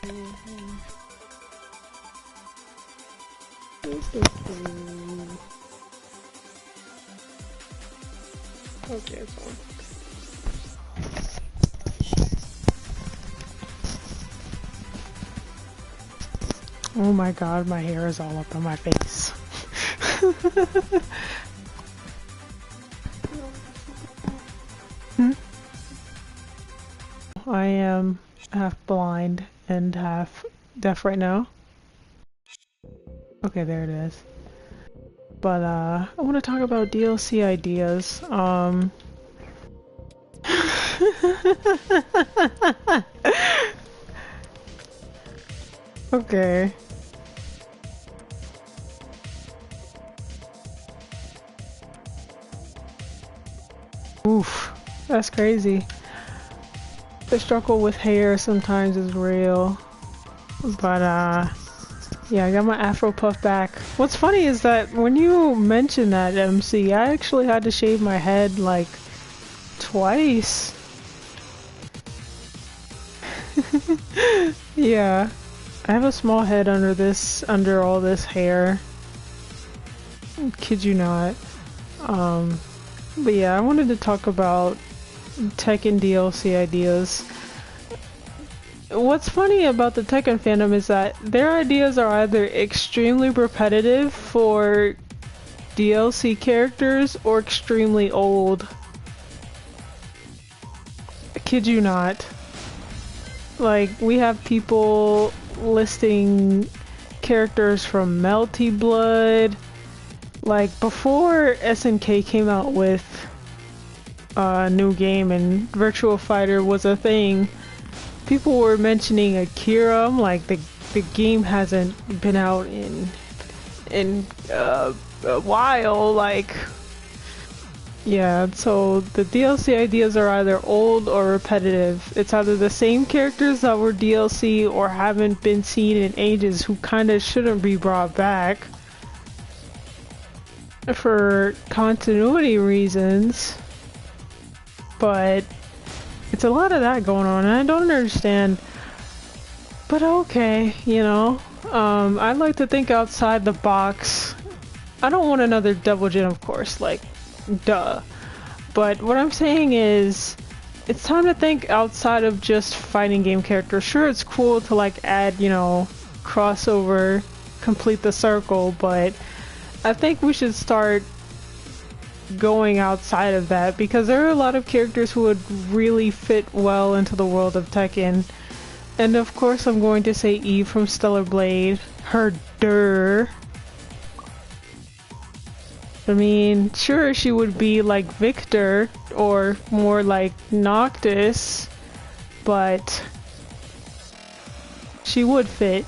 Okay, it's on. Oh my god, my hair is all up on my face. I am half blind and half deaf right now. Okay, there it is. But I want to talk about DLC ideas. Okay. Oof, that's crazy. The struggle with hair sometimes is real. But yeah, I got my afro puff back. What's funny is that when you mentioned that, MC, I actually had to shave my head like twice. Yeah. I have a small head under all this hair. Kid you not. But yeah, I wanted to talk about Tekken DLC ideas. What's funny about the Tekken fandom is that their ideas are either extremely repetitive for DLC characters or extremely old. I kid you not. Like, we have people listing characters from Melty Blood. Like, before SNK came out with a new game and Virtual Fighter was a thing, people were mentioning Akira. I'm like, the game hasn't been out in a while, like, yeah, so the DLC ideas are either old or repetitive. It's either the same characters that were DLC or haven't been seen in ages who kinda shouldn't be brought back for continuity reasons. But it's a lot of that going on and I don't understand. But okay, you know, I like to think outside the box. I don't want another Double Gen, of course, like, duh. But what I'm saying is, it's time to think outside of just fighting game characters. Sure, it's cool to like add, you know, crossover, complete the circle, but I think we should start going outside of that because there are a lot of characters who would really fit well into the world of Tekken. And of course I'm going to say Eve from Stellar Blade. Her durr. I mean, sure, she would be like Victor or more like Noctis, but she would fit.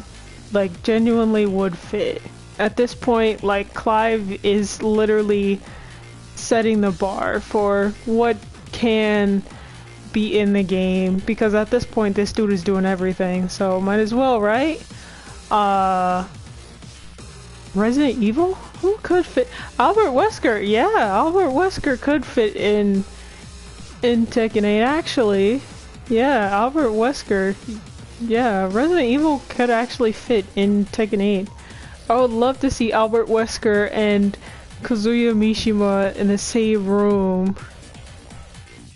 Like, genuinely would fit. At this point, like, Clive is literally setting the bar for what can be in the game, because at this point this dude is doing everything, so might as well, right? Resident Evil? Who could fit? Albert Wesker! Yeah, Albert Wesker could fit in Tekken 8, actually. Yeah, Albert Wesker. Yeah, Resident Evil could actually fit in Tekken 8. I would love to see Albert Wesker and Kazuya Mishima in the same room.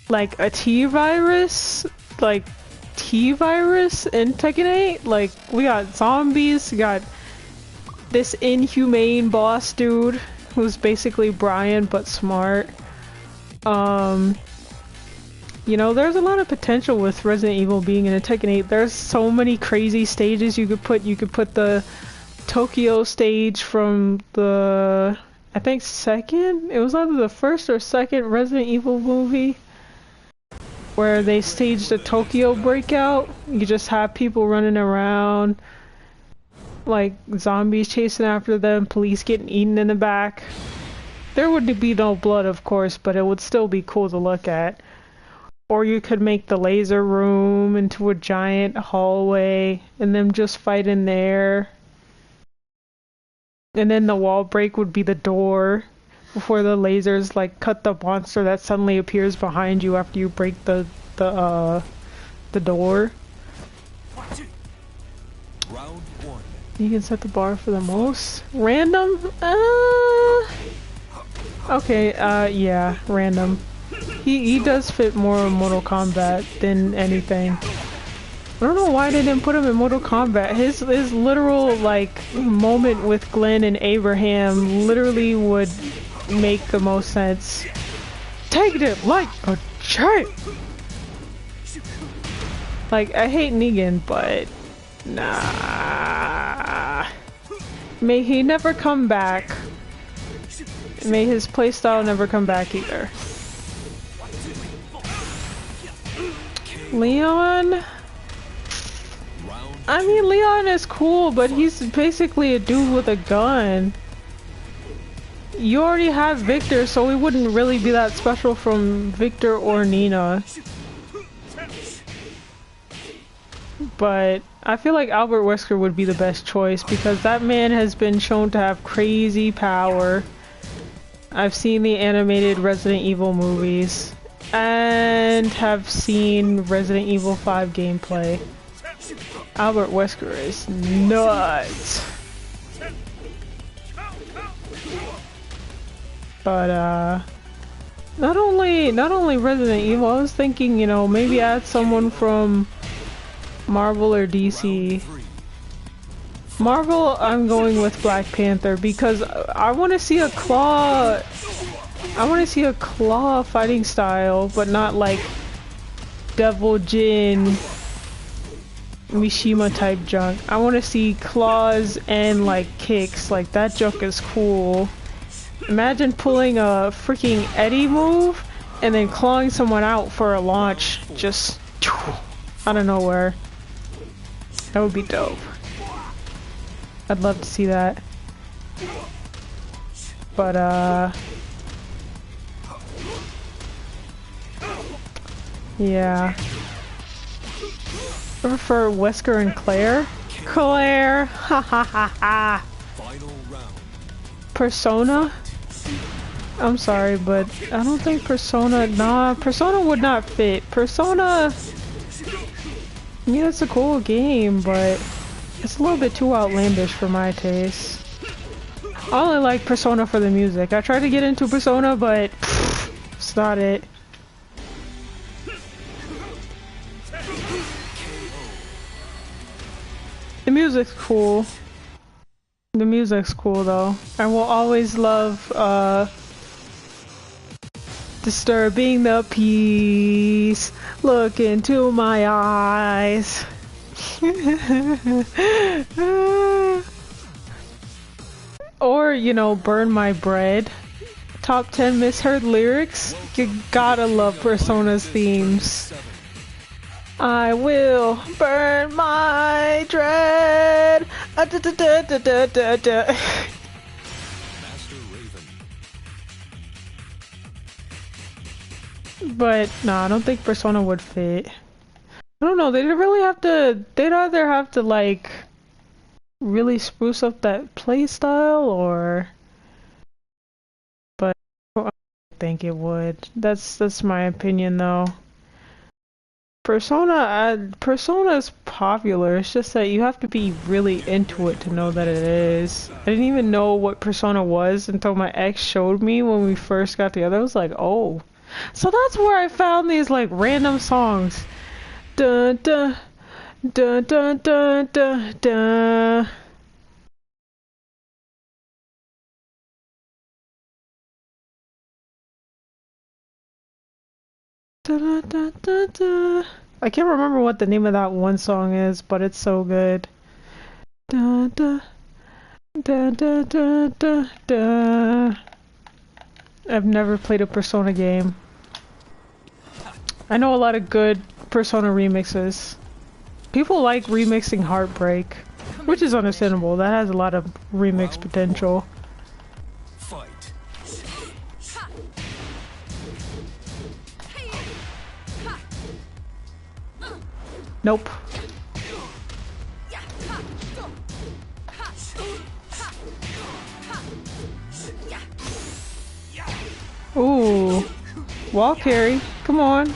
Like a T-Virus? Like T-Virus in Tekken 8? Like, we got zombies, we got this inhumane boss dude who's basically Brian but smart. You know, there's a lot of potential with Resident Evil being in a Tekken 8. There's so many crazy stages you could put. You could put the Tokyo stage from the, I think, second? It was either the first or second Resident Evil movie where they staged a Tokyo breakout. You just have people running around, like zombies chasing after them, police getting eaten in the back. There would be no blood, of course, but it would still be cool to look at. Or you could make the laser room into a giant hallway and then just fight in there. And then the wall break would be the door before the lasers like cut the monster that suddenly appears behind you after you break the door. You can set the bar for the most. Random? Okay, yeah, random. He does fit more in Mortal Kombat than anything. I don't know why they didn't put him in Mortal Kombat. His literal, like, moment with Glenn and Abraham literally would make the most sense. Take it like a champ! Like, I hate Negan, but nah. May he never come back. May his playstyle never come back either. Leon? I mean, Leon is cool, but he's basically a dude with a gun. You already have Victor, so he wouldn't really be that special from Victor or Nina. But I feel like Albert Wesker would be the best choice because that man has been shown to have crazy power. I've seen the animated Resident Evil movies and have seen Resident Evil 5 gameplay. Albert Wesker is nuts. But not only Resident Evil, I was thinking, you know, maybe add someone from Marvel or DC. Marvel, I'm going with Black Panther because I want to see a Claw. I want to see a Claw fighting style, but not like Devil Jin Mishima type junk. I want to see claws and like kicks. Like that junk is cool. Imagine pulling a freaking Eddie move and then clawing someone out for a launch just out of nowhere. That would be dope. I'd love to see that. But yeah. I prefer Wesker and Claire. Claire! Ha ha ha ha! Persona? I'm sorry, but I don't think Persona... Nah, Persona would not fit. Persona... I mean, it's a cool game, but it's a little bit too outlandish for my taste. I only like Persona for the music. I tried to get into Persona, but pff, it's not it. The music's cool. The music's cool though. I will always love disturbing the peace. Look into my eyes. Or, you know, Burn My Bread. Top 10 misheard lyrics. You gotta love Persona's themes. I will burn my dread. But no, I don't think Persona would fit. I don't know, they'd really have to, they'd either have to like really spruce up that play style or, but I don't think it would. That's my opinion though. Persona's popular, it's just that you have to be really into it to know that it is. I didn't even know what Persona was until my ex showed me when we first got together. I was like, oh. So that's where I found these like random songs. Dun dun dun dun dun dun dun. Da, da, da, da. I can't remember what the name of that one song is, but it's so good. Da, da, da, da, da, da, da. I've never played a Persona game. I know a lot of good Persona remixes. People like remixing Heartbreak, which is understandable. That has a lot of remix potential. Nope. Ooh. Wall carry. Come on.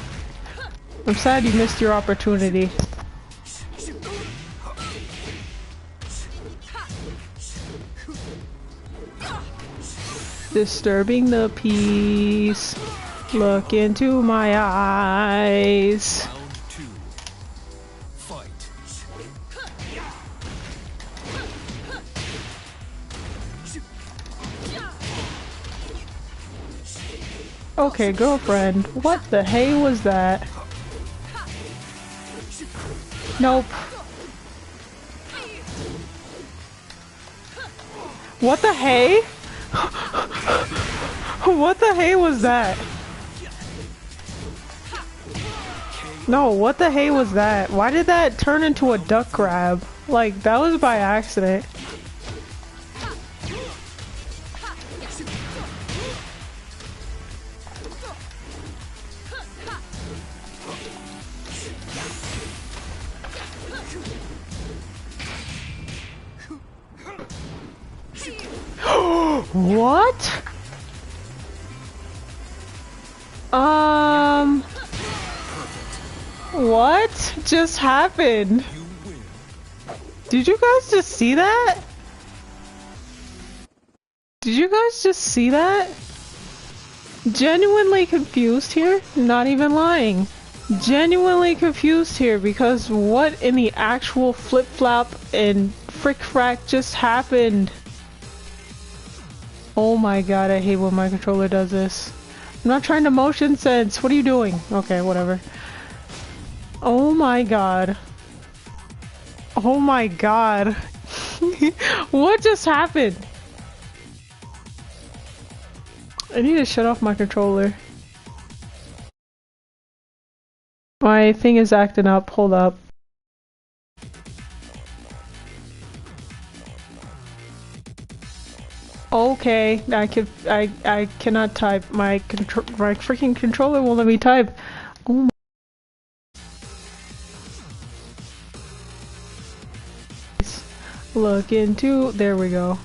I'm sad you missed your opportunity. Disturbing the peace. Look into my eyes. Round two. Fight. Okay, girlfriend. What the hey was that? Nope. What the hey? What the hey was that? No, what the hey was that? Why did that turn into a duck grab? Like, that was by accident. What? What just happened? Did you guys just see that? Did you guys just see that? Genuinely confused here? Not even lying. Genuinely confused here because what in the actual flip-flop and frick-frack just happened? Oh my god, I hate when my controller does this. I'm not trying to motion sense. What are you doing? Okay, whatever. Oh my god. Oh my god. What just happened? I need to shut off my controller. My thing is acting up. Hold up. Okay, I cannot type. My freaking controller won't let me type. Oh my. Look into, there we go.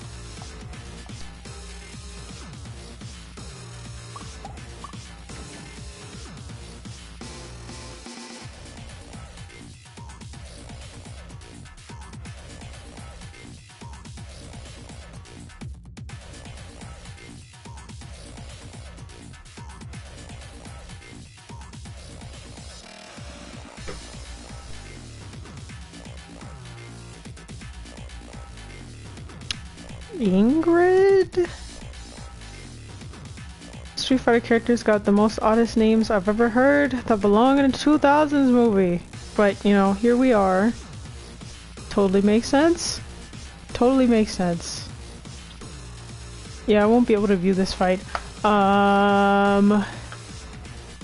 Ingrid? Street Fighter characters got the most oddest names I've ever heard that belong in a 2000s movie. But, you know, here we are. Totally makes sense. Totally makes sense. Yeah, I won't be able to view this fight. I've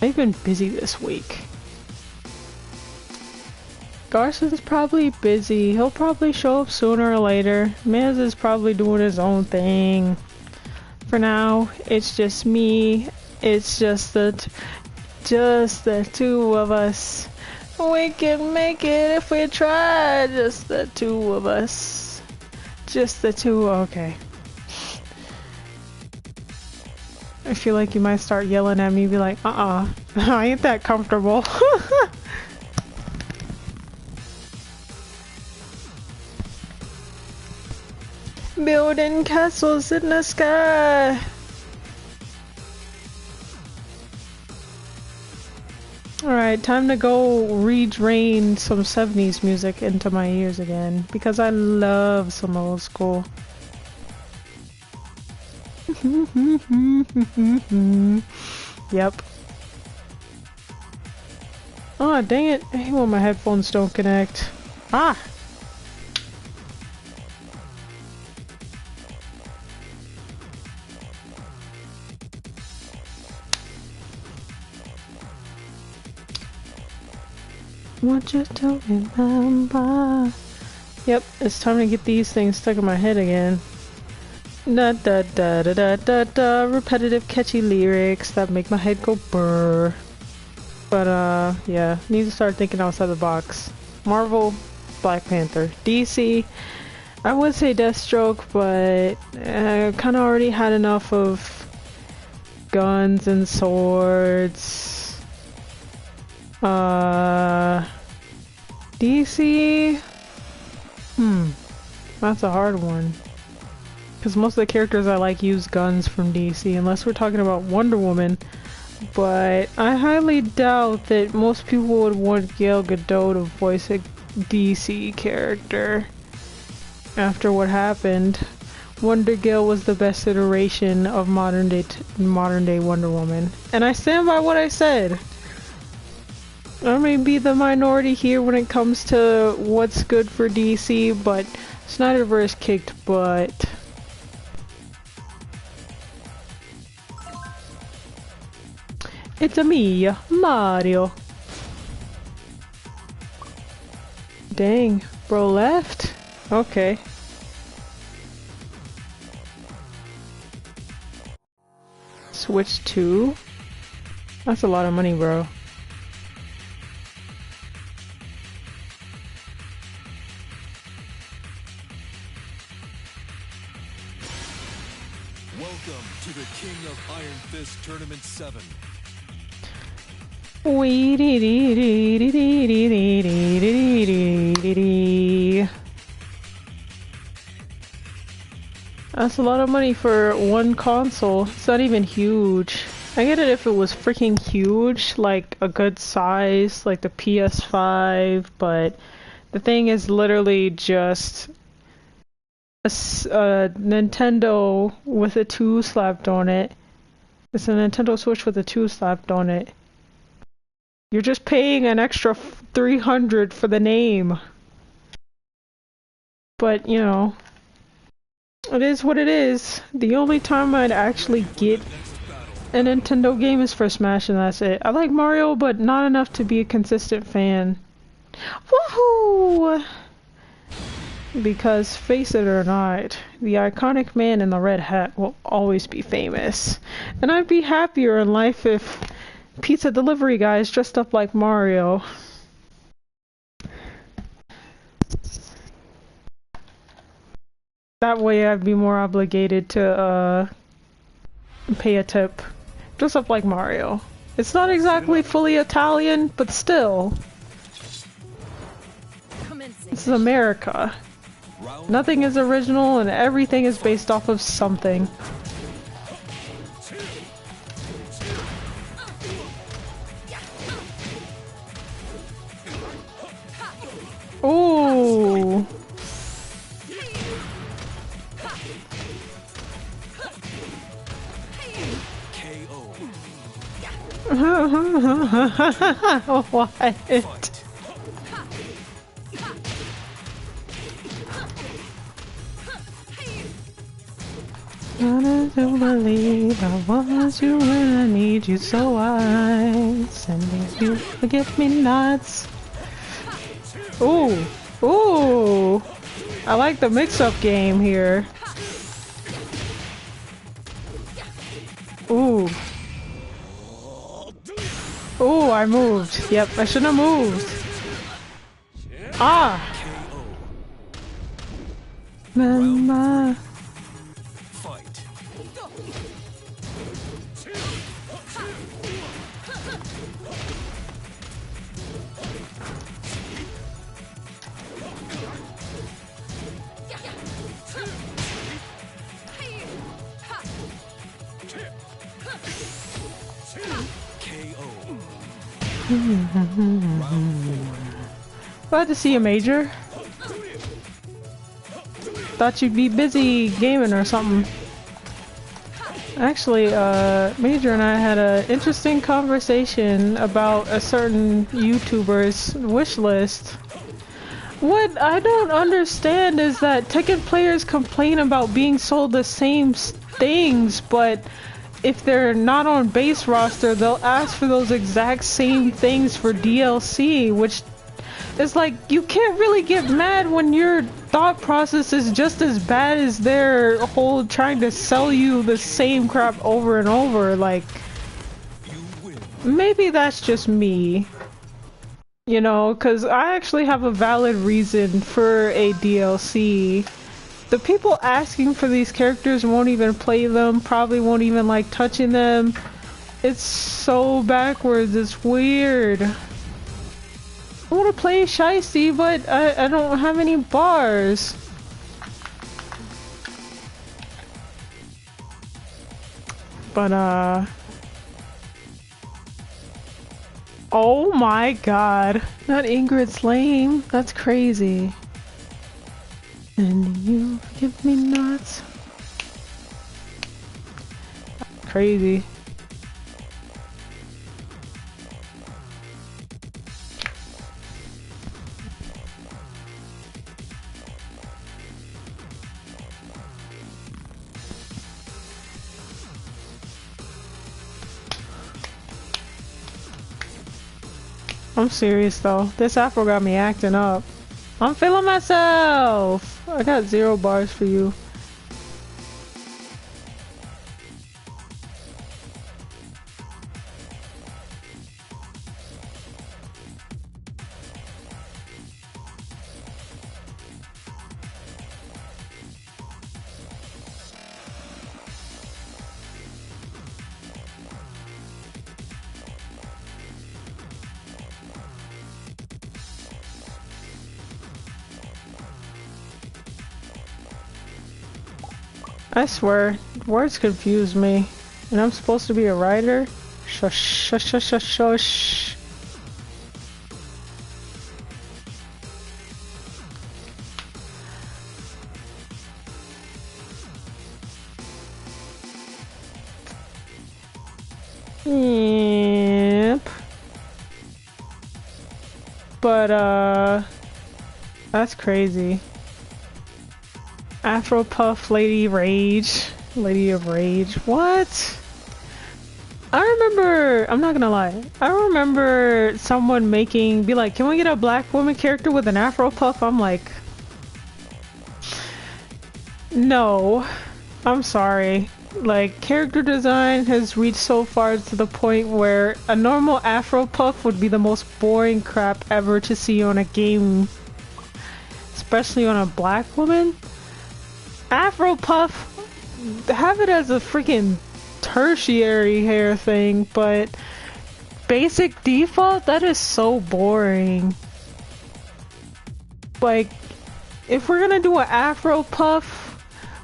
been busy this week. Garson's probably busy. He'll probably show up sooner or later. Miz is probably doing his own thing. For now, it's just me. It's just the two of us. We can make it if we try. Just the two of us. Just the two. Okay. I feel like you might start yelling at me, be like, I ain't that comfortable. Building castles in the sky. Alright, time to go redrain some 70s music into my ears again, because I love some old school. Yep. Oh, dang it. I hate when my headphones don't connect. Ah! Want you to remember. Yep, it's time to get these things stuck in my head again. Da da da da da da da. Repetitive, catchy lyrics that make my head go brr. But yeah, need to start thinking outside the box. Marvel, Black Panther. DC, I would say Deathstroke, but I kind of already had enough of guns and swords. DC? That's a hard one. Because most of the characters I like use guns from DC, unless we're talking about Wonder Woman. But I highly doubt that most people would want Gal Gadot to voice a DC character. After what happened, Wonder Gal was the best iteration of modern day Wonder Woman. And I stand by what I said. I may be the minority here when it comes to what's good for DC, but Snyderverse kicked butt. It's a me, Mario. Dang, bro left? Okay. Switch 2? That's a lot of money, bro. Welcome to the King of Iron Fist Tournament 7. That's a lot of money for one console. It's not even huge. I get it if it was freaking huge, like a good size, like the PS5, but the thing is literally just a Nintendo with a 2 slapped on it. It's a Nintendo Switch with a 2 slapped on it. You're just paying an extra $300 for the name. But, you know, it is what it is. The only time I'd actually get a Nintendo game is for Smash, and that's it. I like Mario, but not enough to be a consistent fan. Woohoo! Because, face it or not, the iconic man in the red hat will always be famous. And I'd be happier in life if pizza delivery guys dressed up like Mario. That way I'd be more obligated to pay a tip. Dress up like Mario. It's not exactly fully Italian, but still. This is America. Nothing is original and everything is based off of something. Ooh. What? Gonna to believe I want you when I need you, so I send you forget me nots. Ooh, ooh! I like the mix-up game here. Ooh. Ooh, I moved. Yep, I shouldn't have moved. Ah! Mama. Glad to see you, Major. Thought you'd be busy gaming or something. Actually, Major and I had an interesting conversation about a certain YouTuber's wish list. What I don't understand is that Tekken players complain about being sold the same things, but if they're not on base roster, they'll ask for those exact same things for DLC, which is like, you can't really get mad when your thought process is just as bad as their whole trying to sell you the same crap over and over. Like, maybe that's just me, you know, because I actually have a valid reason for a DLC. The people asking for these characters won't even play them, probably won't even like touching them. It's so backwards, it's weird. I want to play Shiesty, but I don't have any bars. But oh my god. Not Ingrid's lame. That's crazy. And you give me nuts. Crazy. I'm serious though. This afro got me acting up. I'm feeling myself! I got 0 bars for you. I swear, words confuse me. And I'm supposed to be a writer? Shush, shush, shush, shush, shush. Yep. But, that's crazy. Afro Puff Lady Rage. Lady of Rage. What? I remember, I'm not gonna lie, I remember someone be like, can we get a black woman character with an Afro Puff? I'm like, no. I'm sorry. Like, character design has reached so far to the point where a normal Afro Puff would be the most boring crap ever to see on a game. Especially on a black woman. Afro Puff, have it as a freaking tertiary hair thing, but basic default, that is so boring. Like, if we're gonna do an Afro Puff,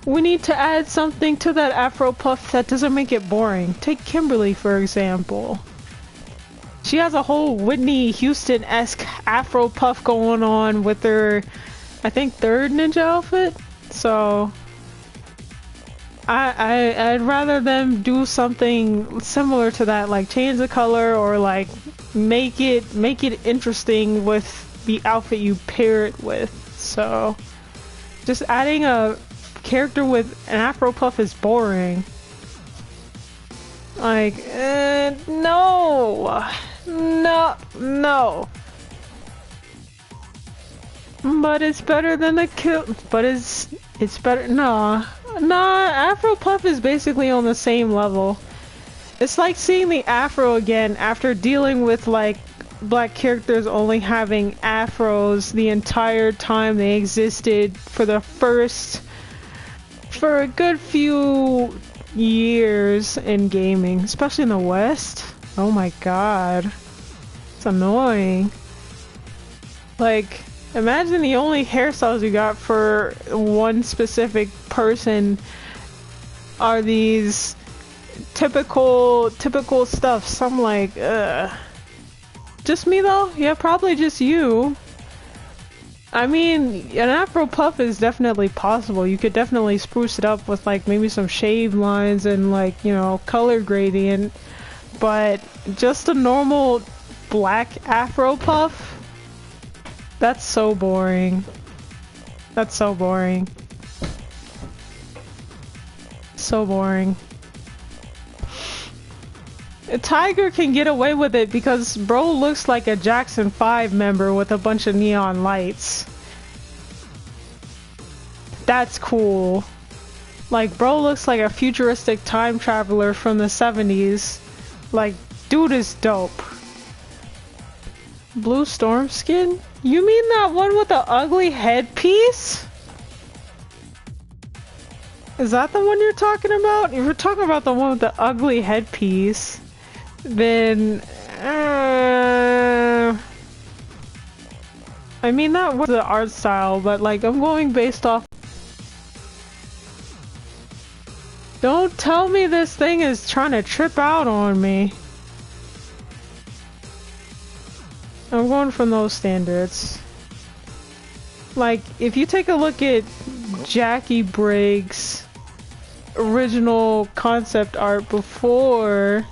we need to add something to that Afro Puff that doesn't make it boring. Take Kimberly, for example. She has a whole Whitney Houston-esque Afro Puff going on with her, I think, 3rd ninja outfit. So I'd rather them do something similar to that, like change the color or like make it interesting with the outfit you pair it with. So just adding a character with an Afro Puff is boring. Like, no, no. But it's better than the kill. But it's better. Nah, Afro Puff is basically on the same level. It's like seeing the Afro again after dealing with like black characters only having afros the entire time they existed for a good few years in gaming, especially in the West. Oh my god, it's annoying. Like, imagine the only hairstyles you got for one specific person are these typical stuffs. I'm like, ugh. Just me though? Yeah, probably just you. I mean, an Afro Puff is definitely possible. You could definitely spruce it up with like maybe some shave lines and like, you know, color gradient. But just a normal black Afro Puff? That's so boring. That's so boring. So boring. A Tiger can get away with it because bro looks like a Jackson 5 member with a bunch of neon lights. That's cool. Like, bro looks like a futuristic time traveler from the 70s. Like, dude is dope. Blue Storm skin? You mean that one with the ugly headpiece? Is that the one you're talking about? If you're talking about the one with the ugly headpiece, then I mean that was the art style, but like I'm going based off Don't tell me this thing is trying to trip out on me. I'm going from those standards. Like, if you take a look at Jackie Briggs' original concept art before,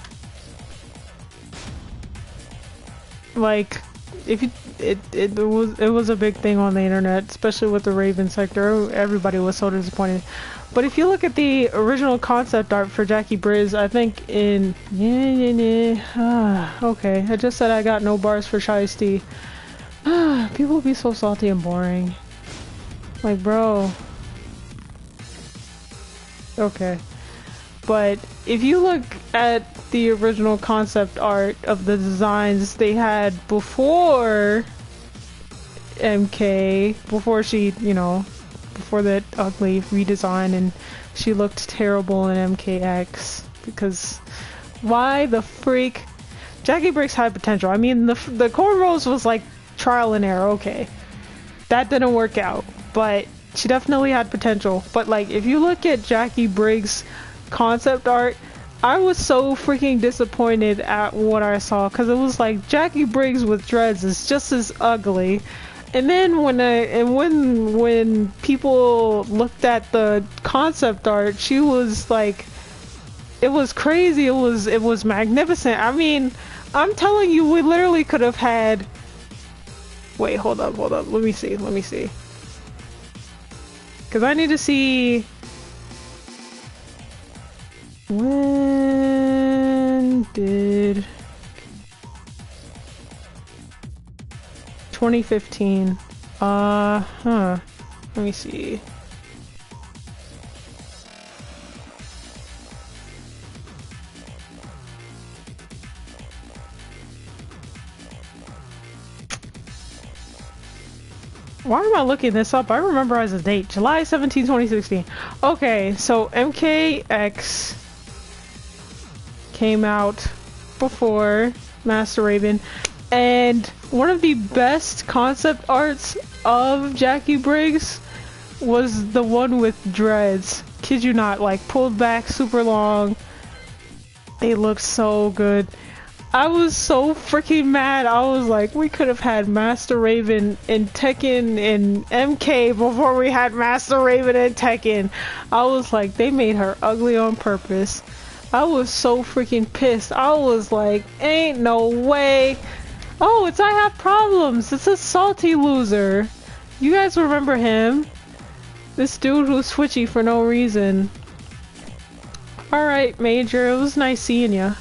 like, if you, it was a big thing on the internet, especially with the Raven sector. Everybody was so disappointed. But if you look at the original concept art for Jackie Briggs, I think in okay, I just said I got no bars for Shiesty. People be so salty and boring. Like, bro. Okay. But if you look at the original concept art of the designs they had before MK, before she, you know, before that ugly redesign and she looked terrible in MKX, because why the freak? Jackie Briggs had potential. I mean, the cornrows was like trial and error, okay. That didn't work out, but she definitely had potential. But like, if you look at Jackie Briggs' concept art, I was so freaking disappointed at what I saw, because it was like Jackie Briggs with dreads is just as ugly. And then when people looked at the concept art, she was like, it was crazy. It was magnificent. I mean, I'm telling you, we literally could have had. Wait, hold up. Let me see. Because I need to see. When did 2015? Let me see. Why am I looking this up? I remember as a date. July 17, 2016. Okay, so MKX came out before Master Raven, and one of the best concept arts of Jackie Briggs was the one with dreads. Kid you not, like pulled back super long. They look so good. I was so freaking mad. I was like, we could have had Master Raven in Tekken and MK before we had Master Raven in Tekken. I was like, they made her ugly on purpose. I was so freaking pissed. I was like, ain't no way. Oh, it's I Have Problems. It's a salty loser. You guys remember him? This dude who's switchy for no reason. Alright, Major. It was nice seeing ya.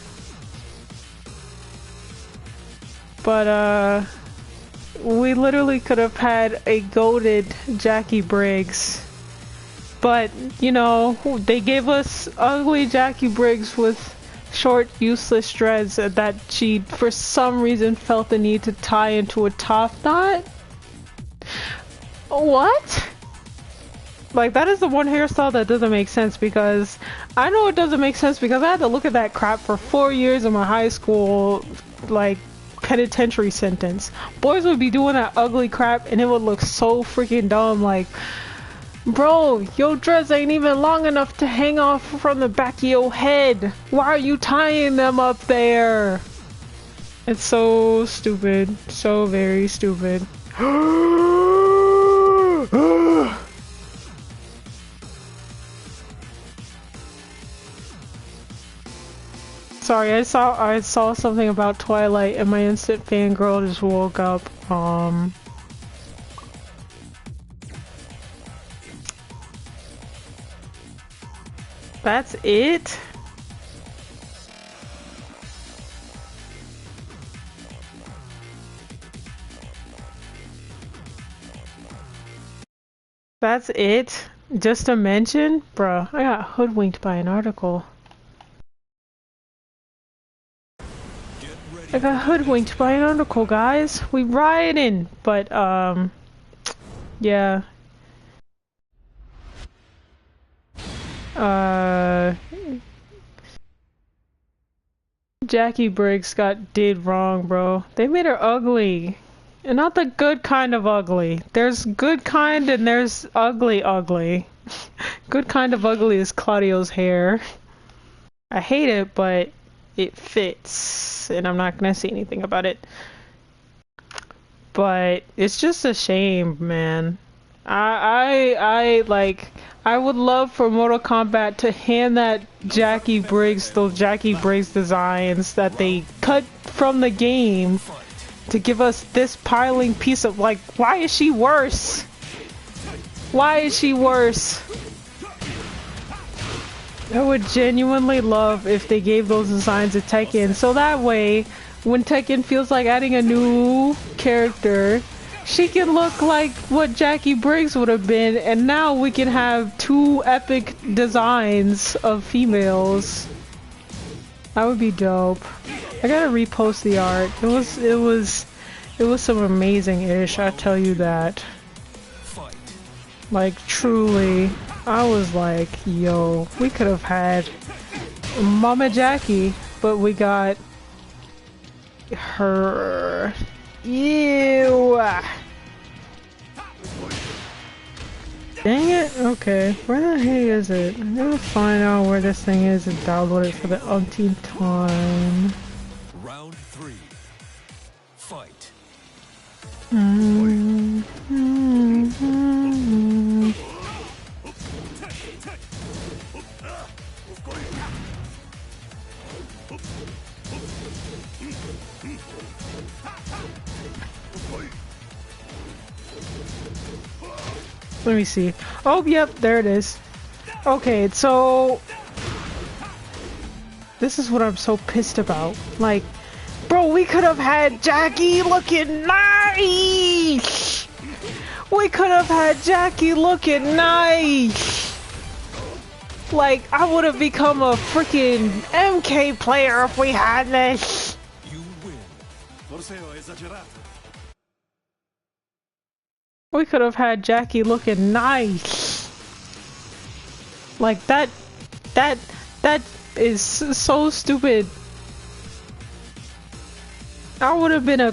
But, we literally could have had a goated Jackie Briggs. But, you know, they gave us ugly Jackie Briggs with short, useless dreads that she, for some reason, felt the need to tie into a top knot? What? Like, that is the one hairstyle that doesn't make sense, because I know it doesn't make sense because I had to look at that crap for 4 years in my high school, like, penitentiary sentence. Boys would be doing that ugly crap and it would look so freaking dumb. Like, bro, your dreads ain't even long enough to hang off from the back of your head. Why are you tying them up there? It's so stupid. So very stupid. Sorry, I saw something about Twilight and my instant fangirl just woke up. That's it? That's it? Just a mention? Bruh, I got hoodwinked by an article. I got hoodwinked by an article, guys. We rioting, but yeah. Jackie Briggs did wrong, bro. They made her ugly. And not the good kind of ugly. There's good kind and there's ugly ugly. Good kind of ugly is Claudio's hair. I hate it, but it fits, and I'm not gonna say anything about it. But it's just a shame, man. I like. I would love for Mortal Kombat to hand that Jackie Briggs, those Jackie Briggs designs that they cut from the game, to give us this piling piece of, like, why is she worse? Why is she worse? I would genuinely love if they gave those designs to Tekken, so that way, when Tekken feels like adding a new character, she can look like what Jackie Briggs would have been, and now we can have two epic designs of females. That would be dope. I gotta repost the art. It was some amazing-ish, I tell you that. Like, truly, I was like, yo, we could have had Mama Jackie, but we got her. Ew! Dang it! Okay, where the heck is it? I'm gonna find out where this thing is and download it for the umpteenth time. Round 3. Fight. Let me see. Oh, yep, there it is. Okay, so this is what I'm so pissed about. Like, bro, we could have had Jackie looking nice. We could have had Jackie looking nice. Like, I would have become a freaking MK player if we had this. You win. We could have had Jackie looking nice. Like, that is so stupid. I would have been a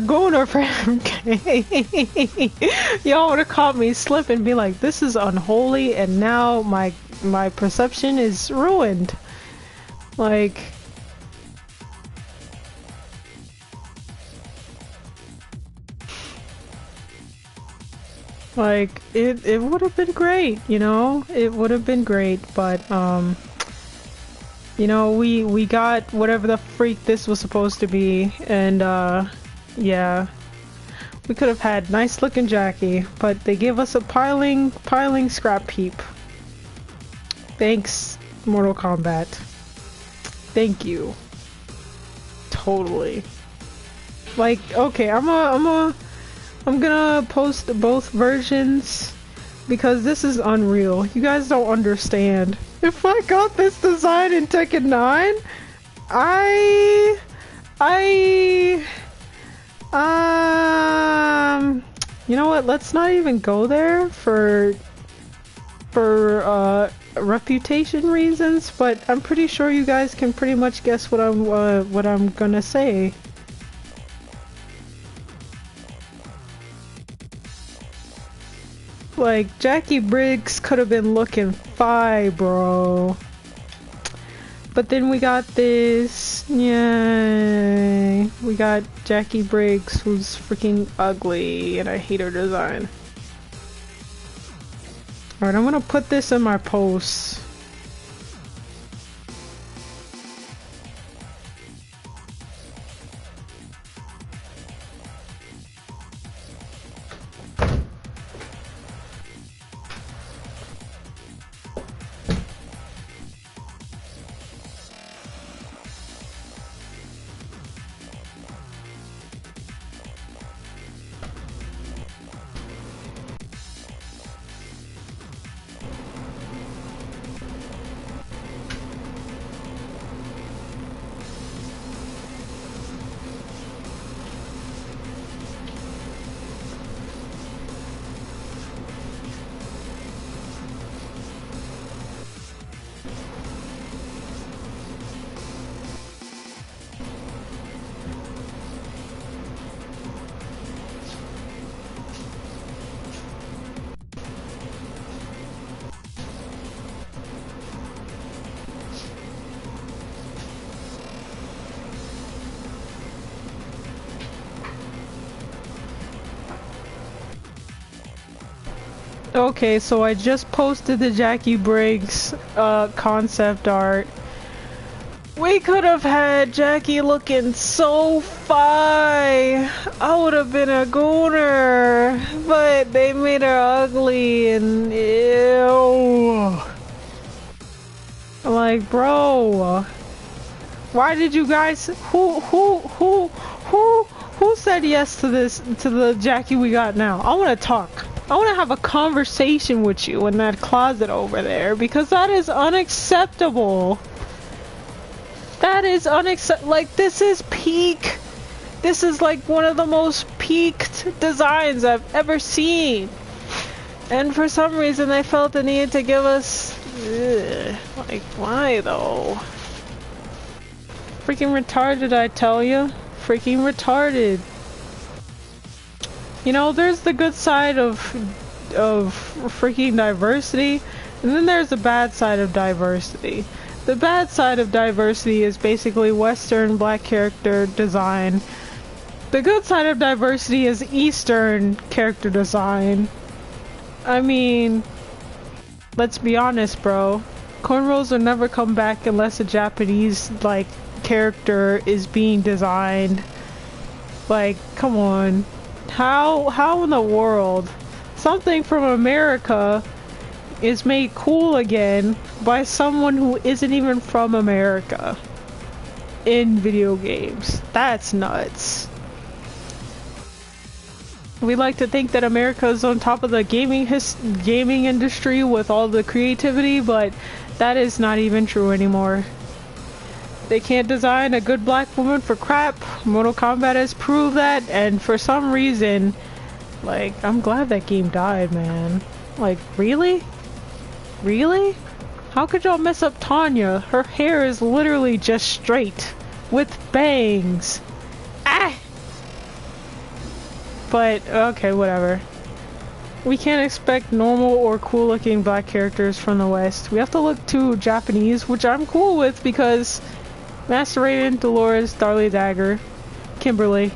goner for MK. Y'all would have caught me slip and be like, this is unholy, and now my perception is ruined. Like, it would have been great, you know? It would have been great, but you know, we got whatever the freak this was supposed to be, and yeah. We could have had nice looking Jackie, but they gave us a piling scrap heap. Thanks, Mortal Kombat. Thank you. Totally. Like, okay, I'm gonna post both versions because this is unreal. You guys don't understand. If I got this design in Tekken 9, you know what? Let's not even go there for reputation reasons, but I'm pretty sure you guys can pretty much guess what I'm gonna say. Like, Jackie Briggs could have been looking fine, bro. But then we got this, yay. We got Jackie Briggs, who's freaking ugly, and I hate her design. Alright, I'm gonna put this in my posts. Okay, so I just posted the Jackie Briggs concept art. We could have had Jackie looking so fine. I would have been a gooner, but they made her ugly and ew. I'm like, bro, why did you guys? Who said yes to this? To the Jackie we got now? I want to talk. I want to have a conversation with you in that closet over there because that is unacceptable. That is unacceptable. Like, this is peak. This is like one of the most peaked designs I've ever seen. And for some reason they felt the need to give us... Ugh, like, why though? Freaking retarded, I tell you. Freaking retarded. You know, there's the good side of freaking diversity, and then there's the bad side of diversity. The bad side of diversity is basically Western black character design. The good side of diversity is Eastern character design. I mean, let's be honest, bro. Cornrows will never come back unless a Japanese, like, character is being designed. Like, come on. How in the world something from America is made cool again by someone who isn't even from America in video games? That's nuts. We like to think that America is on top of the gaming industry with all the creativity, but that is not even true anymore. They can't design a good black woman for crap. Mortal Kombat has proved that, and for some reason, like, I'm glad that game died, man. Like, really? Really? How could y'all mess up Tanya? Her hair is literally just straight, with bangs. Ah! But, okay, whatever. We can't expect normal or cool looking black characters from the West. We have to look to Japanese, which I'm cool with because Master Raven, Dolores, Darlie Dagger, Kimberly.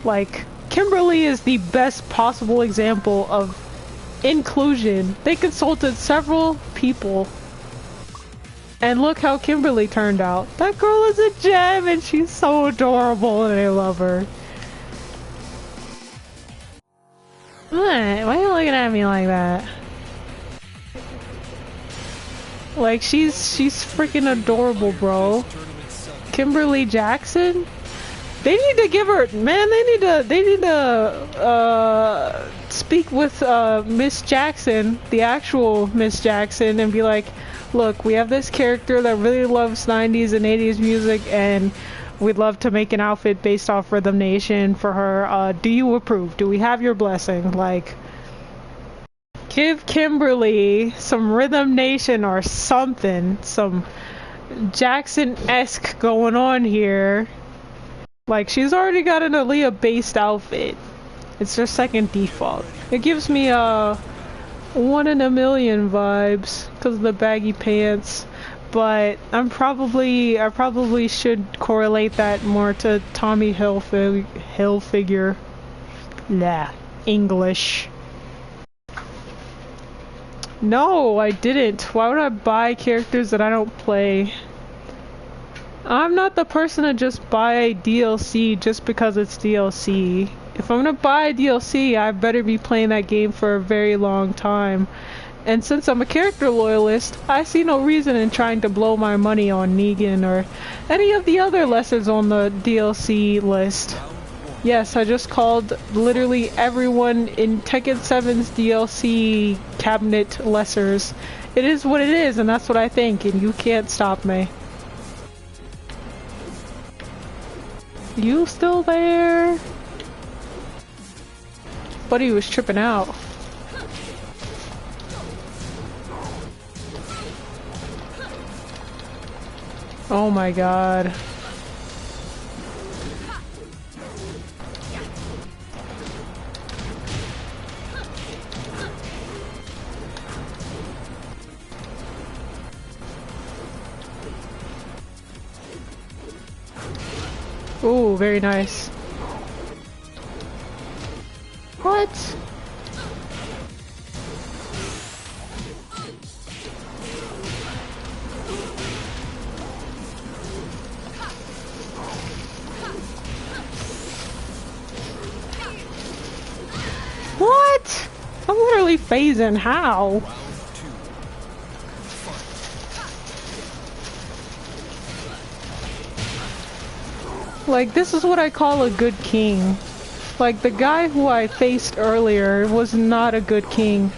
Like, Kimberly is the best possible example of inclusion. They consulted several people. And look how Kimberly turned out. That girl is a gem and she's so adorable and I love her. What? Why are you looking at me like that? Like, she's freaking adorable, bro. Kimberly Jackson? They need to give her, man, they need to speak with Miss Jackson, the actual Miss Jackson, and be like, look, we have this character that really loves 90s and 80s music, and we'd love to make an outfit based off Rhythm Nation for her. Do you approve? Do we have your blessing? Like, give Kimberly some Rhythm Nation or something, some Jackson-esque going on here. Like, she's already got an Aaliyah-based outfit. It's her second default. It gives me 1 in a million vibes because of the baggy pants. But I probably should correlate that more to Tommy Hilfiger. Nah, English. No, I didn't. Why would I buy characters that I don't play? I'm not the person to just buy DLC just because it's DLC. If I'm gonna buy DLC, I better be playing that game for a very long time. And since I'm a character loyalist, I see no reason in trying to blow my money on Negan or any of the other lessers on the DLC list. Yes, I just called literally everyone in Tekken 7's DLC cabinet lessers. It is what it is, and that's what I think, and you can't stop me. You still there? Buddy was tripping out. Oh my god. Ooh, very nice. What? literally phasing. How? Like, this is what I call a good king. Like, the guy who I faced earlier was not a good king.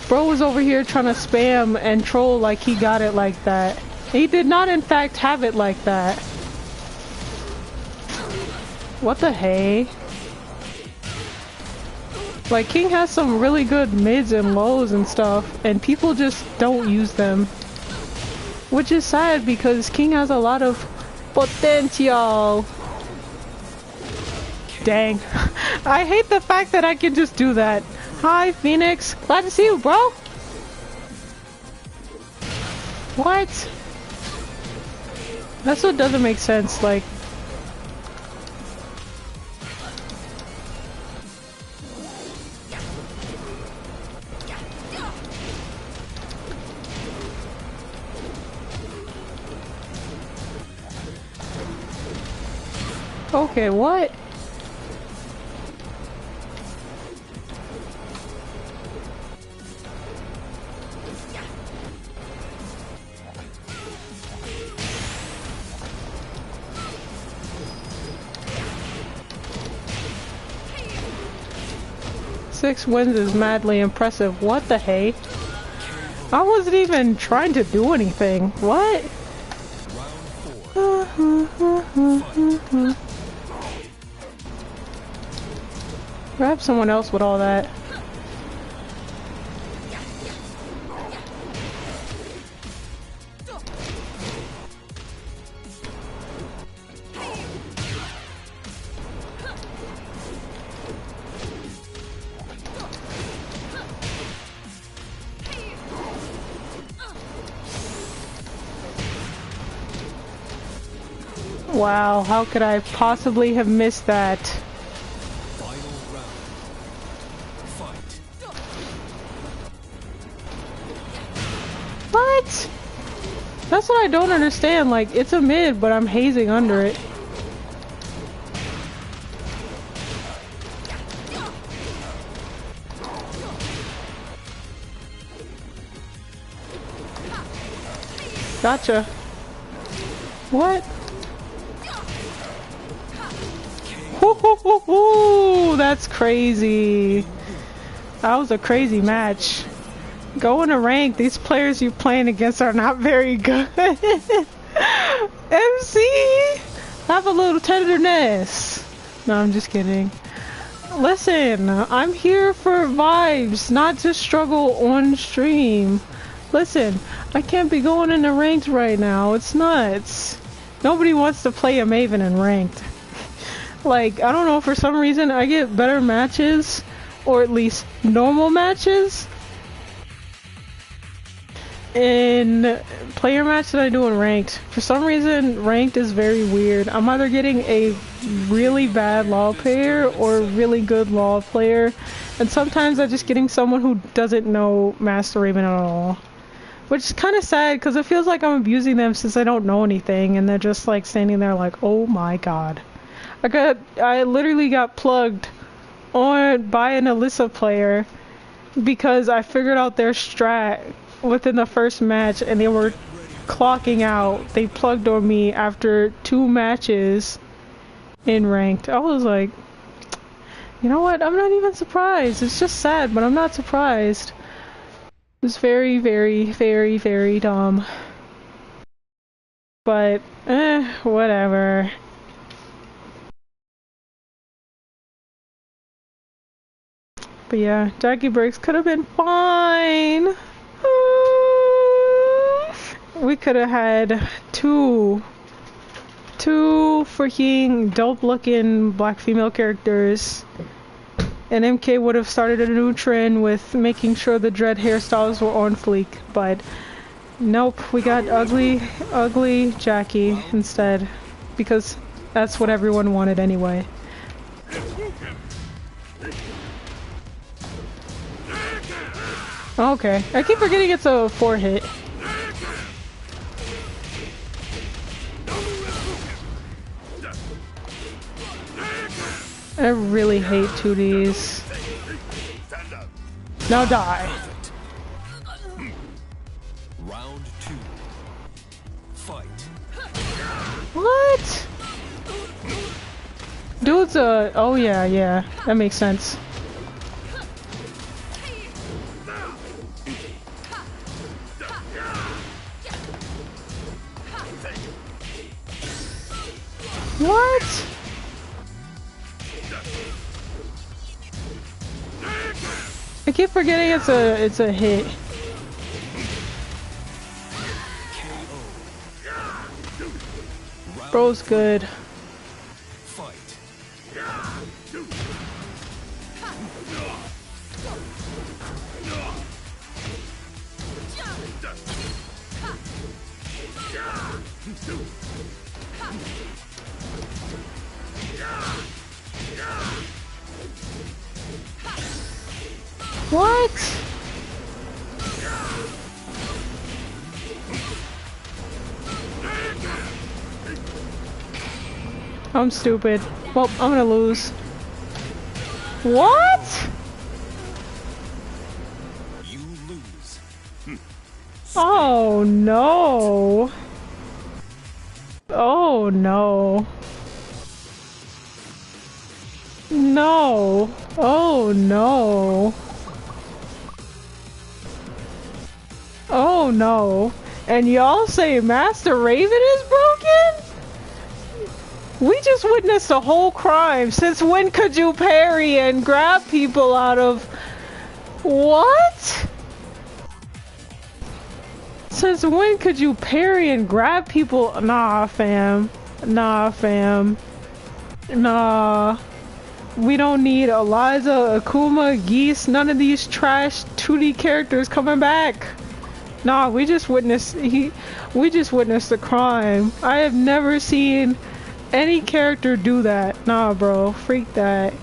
Bro was over here trying to spam and troll like he got it like that. He did not in fact have it like that. What the hey? Like, King has some really good mids and lows and stuff, and people just don't use them. Which is sad because King has a lot of potential. Dang. I hate the fact that I can just do that. Hi, Phoenix. Glad to see you, bro. What? That's what doesn't make sense, like... Okay, what? Six wins is madly impressive. What the hey? I wasn't even trying to do anything. What? Grab someone else with all that. Wow, how could I possibly have missed that? What? That's what I don't understand. Like, it's a mid, but I'm hazing under it. Gotcha. What? Ooh, that's crazy. That was a crazy match. Going to rank, these players you're playing against are not very good. MC! Have a little tenderness. No, I'm just kidding. Listen, I'm here for vibes, not to struggle on stream. Listen, I can't be going into ranked right now. It's nuts. Nobody wants to play a Maven in ranked. Like, I don't know, for some reason I get better matches, or at least normal matches, in player match than I do in ranked. For some reason, ranked is very weird. I'm either getting a really bad law player or a really good law player, and sometimes I'm just getting someone who doesn't know Master Raven at all. Which is kind of sad, because it feels like I'm abusing them since I don't know anything, and they're just like standing there like, oh my god. I literally got plugged on by an Alyssa player because I figured out their strat within the first match and they were clocking out. They plugged on me after 2 matches in ranked. I was like, you know what? I'm not even surprised. It's just sad, but I'm not surprised. It's very, very, very, very dumb. But, whatever. But yeah, Jackie Briggs could have been fine. We could have had two freaking dope-looking black female characters, and MK would have started a new trend with making sure the dread hairstyles were on fleek. But nope, we got ugly Jackie instead, because that's what everyone wanted anyway. Okay, I keep forgetting it's a 4-hit. I really hate 2Ds. Now die. Perfect. Round 2. Fight. What? Dude's oh yeah, yeah. That makes sense. What? I keep forgetting it's a hit. Bro's good. Fight. What? I'm stupid. Well, I'm gonna lose. What? You lose. Oh no. Oh no. No. Oh no. Oh no. And y'all say Master Raven is broken? We just witnessed a whole crime. Since when could you parry and grab people out of... What? Since when could you parry and grab people? Nah, fam. Nah, fam. Nah. We don't need Eliza, Akuma, Geese, none of these trash 2D characters coming back. Nah, we just witnessed a crime. I have never seen any character do that. Nah, bro, freak that.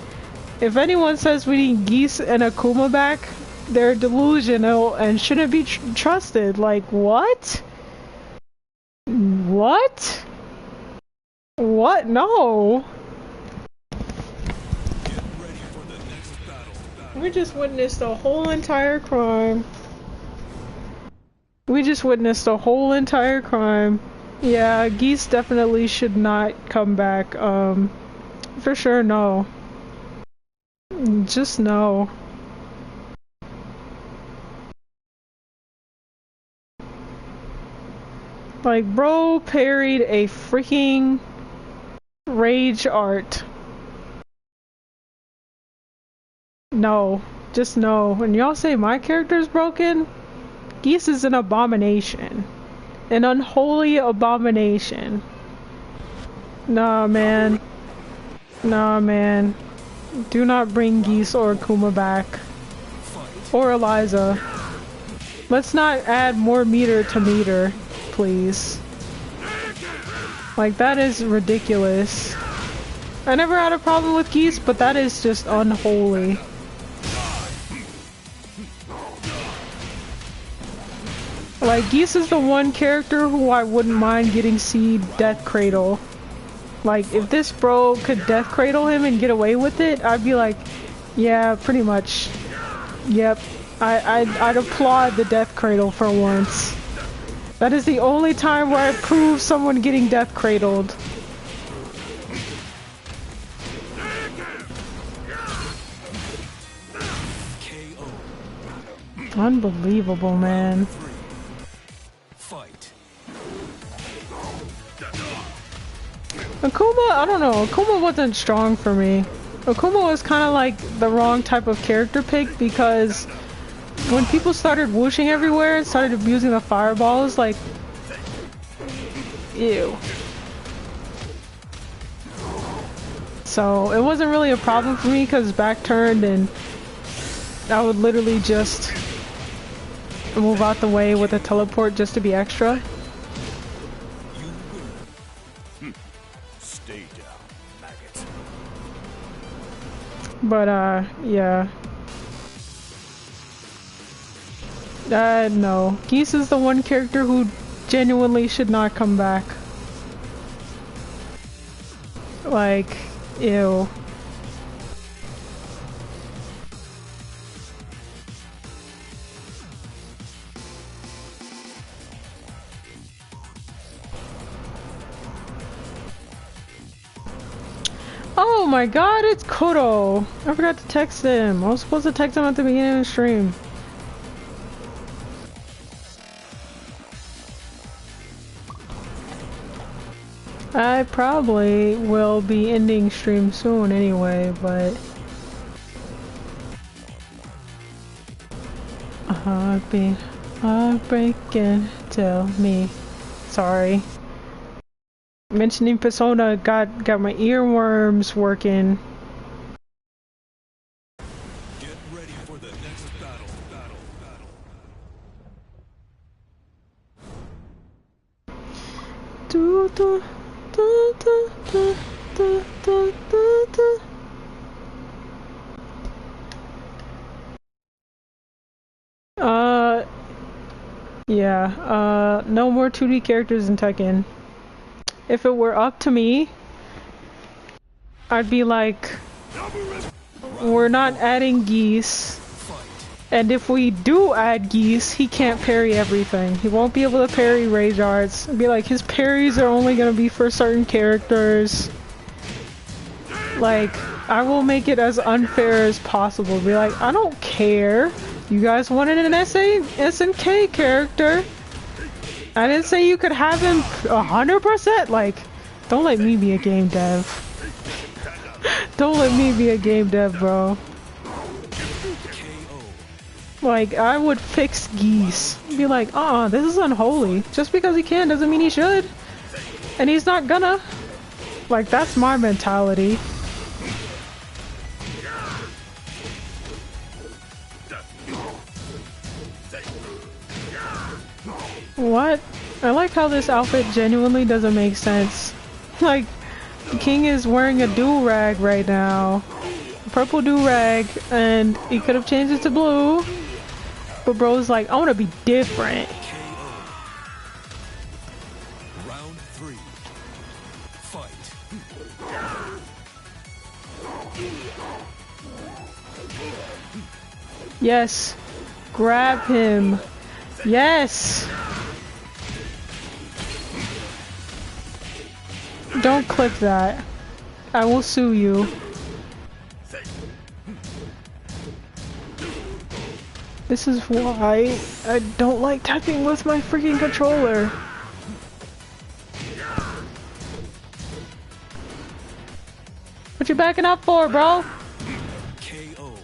If anyone says we need Geese and Akuma back, they're delusional and shouldn't be trusted. Like, what? What? What? No. Get ready for the next battle. We just witnessed a whole entire crime. We just witnessed a whole entire crime. Yeah, Geese definitely should not come back. For sure, no. Just no. Like, bro parried a freaking rage art. No. Just no. When y'all say my character's broken, Geese is an abomination. An unholy abomination. Nah, man. Nah, man. Do not bring Geese or Akuma back. Or Eliza. Let's not add more meter to meter, please. Like, that is ridiculous. I never had a problem with Geese, but that is just unholy. Like, Geese is the one character who I wouldn't mind getting Seed Death Cradle. Like, if this bro could Death Cradle him and get away with it, I'd be like, yeah, pretty much. Yep. I'd applaud the Death Cradle for once. That is the only time where I approve someone getting Death Cradled. Unbelievable, man. Akuma, I don't know, Akuma wasn't strong for me. Akuma was kind of like the wrong type of character pick because when people started whooshing everywhere and started abusing the fireballs, like, ew. So it wasn't really a problem for me because back turned and I would literally just move out the way with a teleport just to be extra. Stay down, maggot. But yeah. No. Geese is the one character who genuinely should not come back. Like, ew. Oh my god, it's Kodo! I forgot to text him. I was supposed to text him at the beginning of the stream. I probably will be ending stream soon anyway, but... Heartbreaking, tell me. Sorry. Mentioning Persona got my earworms working. Get ready for the next battle. Do, do, do, do, do, do, do, do, do. Yeah, no more 2D characters in Tekken. If it were up to me, I'd be like, we're not adding Geese, and if we do add Geese, he can't parry everything. He won't be able to parry Rage Arts. It'd be like, his parries are only gonna be for certain characters. Like, I will make it as unfair as possible. Be like, I don't care. You guys wanted an SNK character. I didn't say you could have him 100%. Like, don't let me be a game dev. Don't let me be a game dev, bro. Like, I would fix Geese. Be like, this is unholy. Just because he can doesn't mean he should. And he's not gonna. Like, that's my mentality. What? I like how this outfit genuinely doesn't make sense. Like, King is wearing a do-rag right now. A purple do-rag, and he could have changed it to blue. But bro's like, I want to be different. Round 3. Fight. Yes. Grab him. Yes. Don't clip that. I will sue you. This is why I don't like typing with my freaking controller. What you backing up for, bro? KO.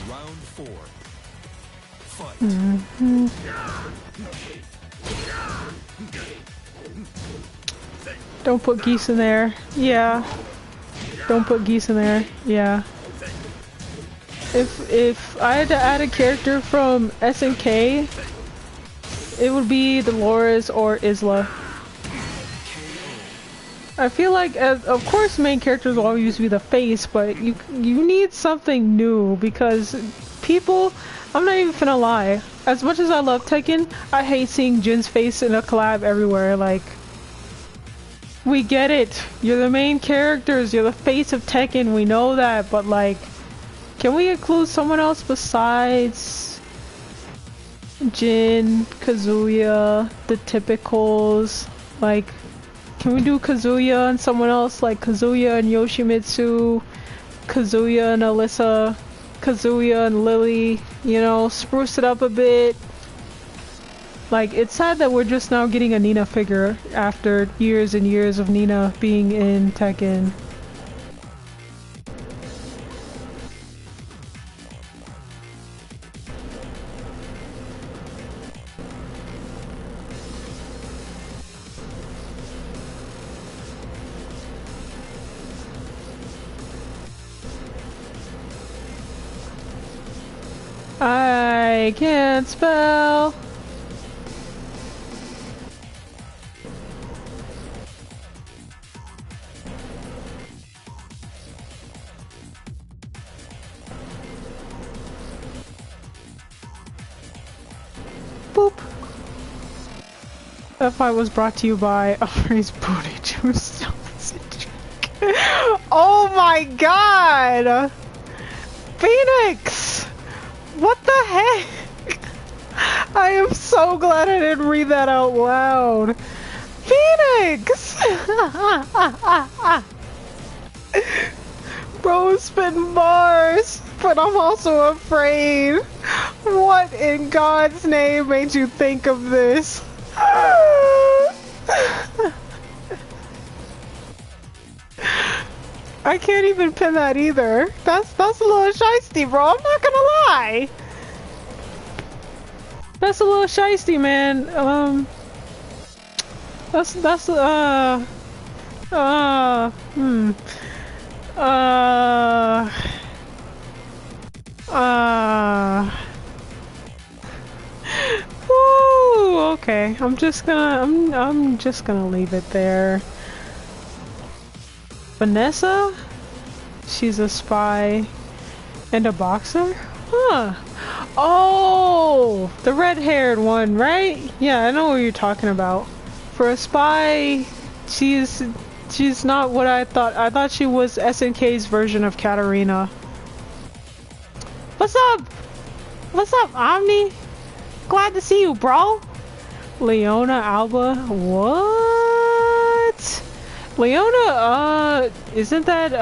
Round 4. Fight. Don't put Geese in there. Yeah. Don't put Geese in there. Yeah. If I had to add a character from SNK, it would be Dolores or Isla. I feel like, of course, main characters will always be the face, but you need something new because people. I'm not even finna lie. As much as I love Tekken, I hate seeing Jin's face in a collab everywhere. Like, we get it. You're the main characters. You're the face of Tekken. We know that, but like, can we include someone else besides Jin, Kazuya, the typicals? Like, can we do Kazuya and someone else like Kazuya and Yoshimitsu, Kazuya and Alyssa, Kazuya and Lily, you know, spruce it up a bit. Like, it's sad that we're just now getting a Nina figure after years and years of Nina being in Tekken. I can't spell. Boop. That fight was brought to you by Ari's Booty Juice. Oh my god! Phoenix! What the heck? I am so glad I didn't read that out loud. Phoenix! Bro, spitting bars, but I'm also afraid. What in God's name made you think of this? I can't even pin that either. That's a little shiesty, bro. I'm not gonna lie. That's a little shiesty, man. That's hmm. Woo, okay. I'm just gonna leave it there. Vanessa? She's a spy and a boxer? Huh. Oh, the red-haired one, right? Yeah, I know what you're talking about. For a spy, she's not what I thought. I thought she was SNK's version of Katarina. What's up? What's up, Omni? Glad to see you, bro. Leona Alba? What? Leona, isn't that,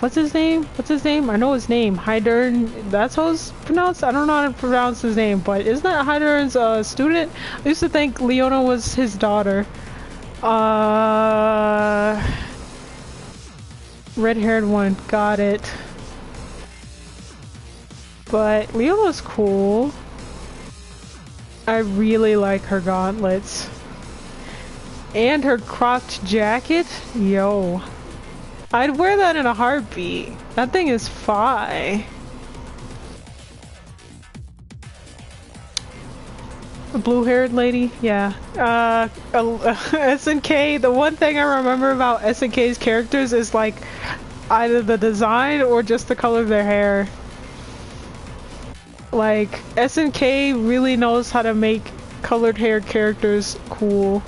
what's his name? What's his name? I know his name. Hydern, that's how it's pronounced? I don't know how to pronounce his name, but isn't that Hydern's, student? I used to think Leona was his daughter. Red-haired one. Got it. But Leona's cool. I really like her gauntlets. And her cropped jacket? Yo. I'd wear that in a heartbeat. That thing is fi. A blue-haired lady? Yeah. SNK, the one thing I remember about SNK's characters is like either the design or just the color of their hair. Like, SNK really knows how to make colored hair characters cool.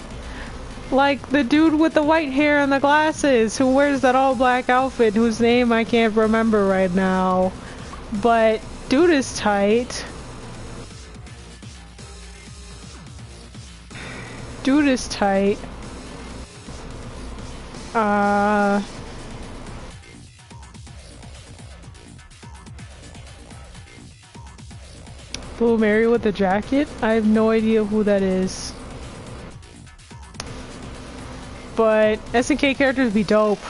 Like the dude with the white hair and the glasses who wears that all black outfit whose name I can't remember right now. But dude is tight. Dude is tight. Blue Mary with the jacket? I have no idea who that is. But SNK characters be dope.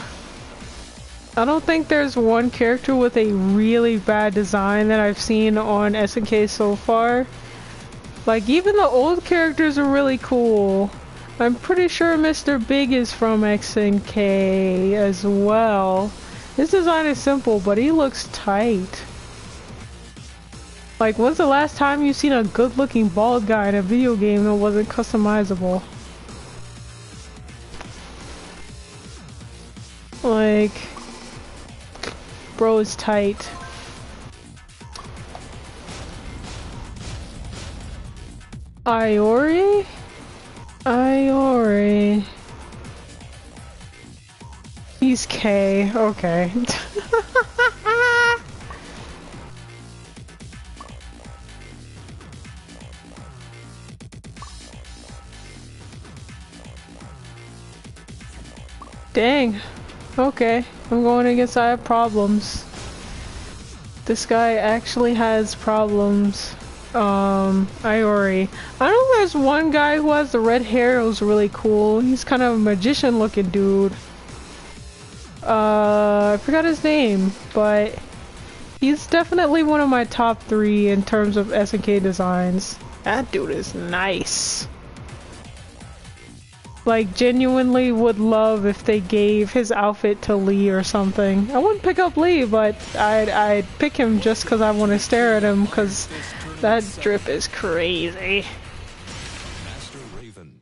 I don't think there's one character with a really bad design that I've seen on SNK so far. Like, even the old characters are really cool. I'm pretty sure Mr. Big is from SNK as well. His design is simple, but he looks tight. Like, when's the last time you've seen a good-looking bald guy in a video game that wasn't customizable? Like, bro is tight. Iori? Iori. He's K, okay. Dang. Okay, I'm going against I have problems. This guy actually has problems. Iori. I know there's one guy who has the red hair who's really cool. He's kind of a magician looking dude. I forgot his name, but he's definitely one of my top 3 in terms of SNK designs. That dude is nice. Like, genuinely would love if they gave his outfit to Lee or something. I wouldn't pick up Lee, but I'd pick him just because I want to stare at him, because that drip is crazy. Master Raven.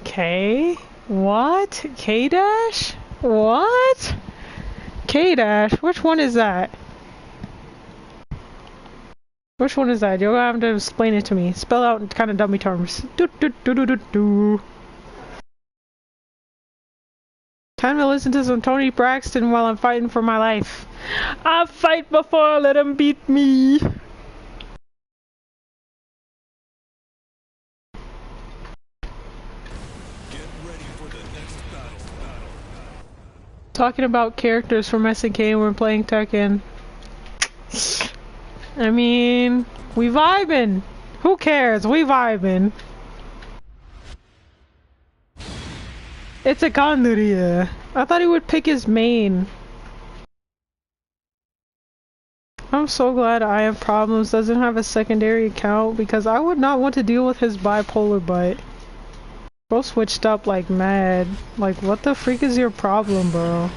K? What? K-Dash? What? K-Dash? Which one is that? Which one is that? You're gonna have to explain it to me. Spell out in kind of dummy terms. Do do do do do do. Time to listen to some Tony Braxton while I'm fighting for my life. I fight before I let him beat me. Talking about characters from SNK when we're playing Tekken. I mean, we vibing. Who cares? We vibing. It's a Ganduria. I thought he would pick his main. I'm so glad I Have Problems doesn't have a secondary account because I would not want to deal with his bipolar butt. Bro switched up like mad. Like, what the freak is your problem, bro?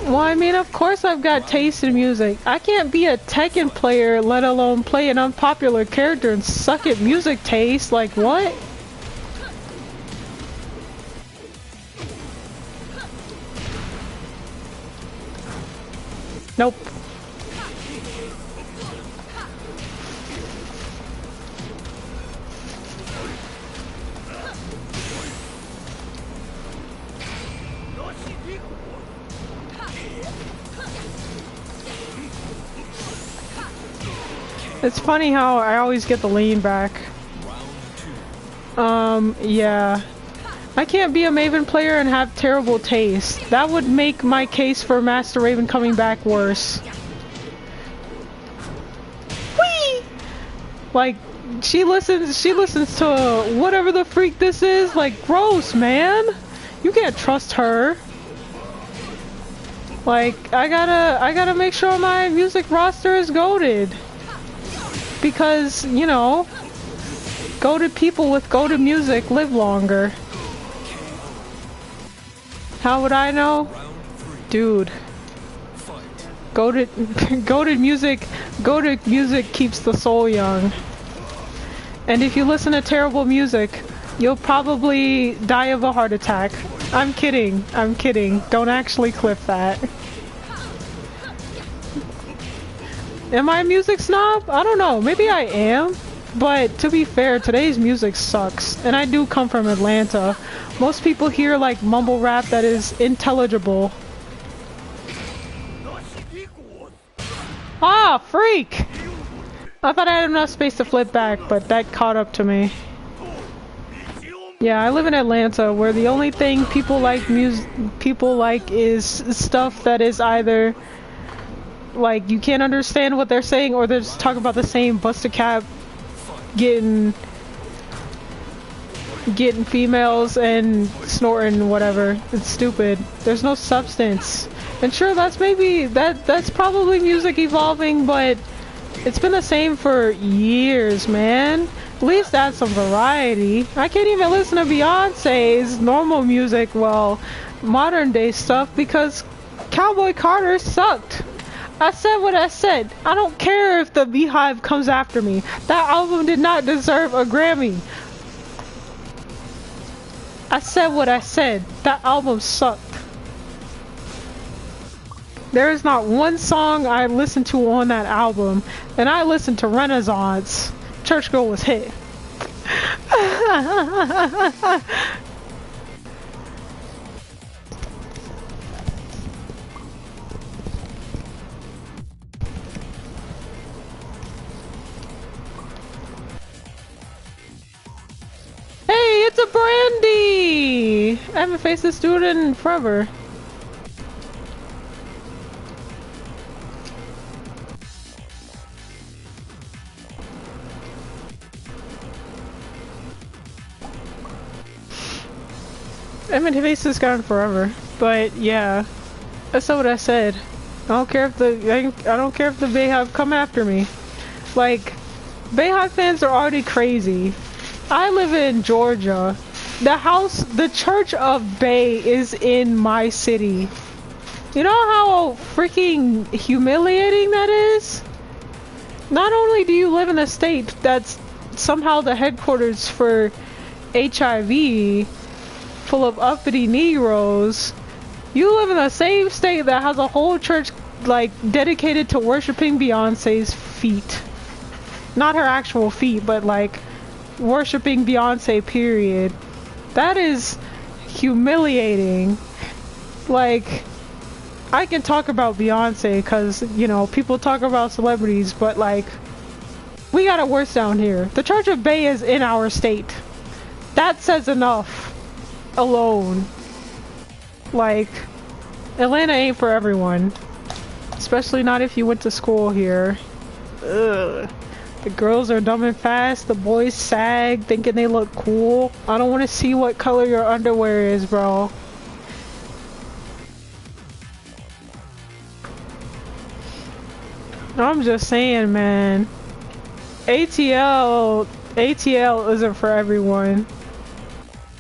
Well, I mean, of course I've got taste in music. I can't be a Tekken player, let alone play an unpopular character and suck at music taste. Like, what? Nope. It's funny how I always get the lean back. Yeah. I can't be a Maven player and have terrible taste. That would make my case for Master Raven coming back worse. Whee! Like, she listens to whatever the freak this is. Like, gross, man. You can't trust her. Like, I gotta make sure my music roster is goated. Because, you know, goated people with goated music live longer. How would I know? Dude. Goated music keeps the soul young. And if you listen to terrible music, you'll probably die of a heart attack. I'm kidding. I'm kidding. Don't actually clip that. Am I a music snob? I don't know. Maybe I am. But to be fair, today's music sucks. And I do come from Atlanta. Most people hear like mumble rap that is intelligible. Ah, freak! I thought I had enough space to flip back, but that caught up to me. Yeah, I live in Atlanta, where the only thing people like is stuff that is either like you can't understand what they're saying, or they're just talking about the same busted cap getting females and snorting whatever. It's stupid. There's no substance. And sure, that's probably music evolving, but it's been the same for years, man. At least add some variety. I can't even listen to Beyonce's normal music, well, modern day stuff, because Cowboy Carter sucked. I said what I said. I don't care if the Beehive comes after me. That album did not deserve a Grammy. I said what I said. That album sucked. There is not one song I listened to on that album, and I listened to Renaissance. Church Girl was hit. Hey, it's a Brandy! I haven't faced this dude in forever. I haven't faced this guy in forever. But yeah, that's not what I said. I don't care if the Bayhive come after me. Like, Bayhive fans are already crazy. I live in Georgia. The Church of Bay is in my city. You know how freaking humiliating that is? Not only do you live in a state that's somehow the headquarters for HIV, full of uppity Negroes, you live in the same state that has a whole church like dedicated to worshiping Beyonce's feet. Not her actual feet, but like worshipping Beyonce, period. That is humiliating. Like, I can talk about Beyonce because, you know, people talk about celebrities, but like, we got it worse down here. The Church of Bay is in our state. That says enough. Alone. Like, Atlanta ain't for everyone. Especially not if you went to school here. Ugh. The girls are dumb and fast, the boys sag, thinking they look cool. I don't want to see what color your underwear is, bro. I'm just saying, man. ATL isn't for everyone.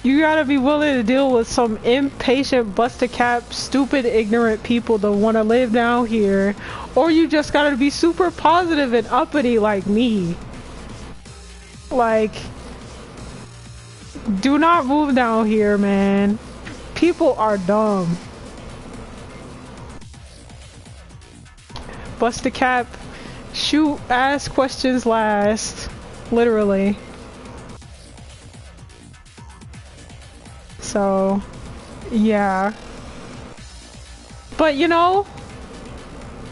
You gotta be willing to deal with some impatient, busted-cap, stupid, ignorant people that want to live down here. Or you just gotta be super positive and uppity like me. Like, do not move down here, man. People are dumb. Busted-cap, shoot, ask questions last. Literally. So, yeah. But you know,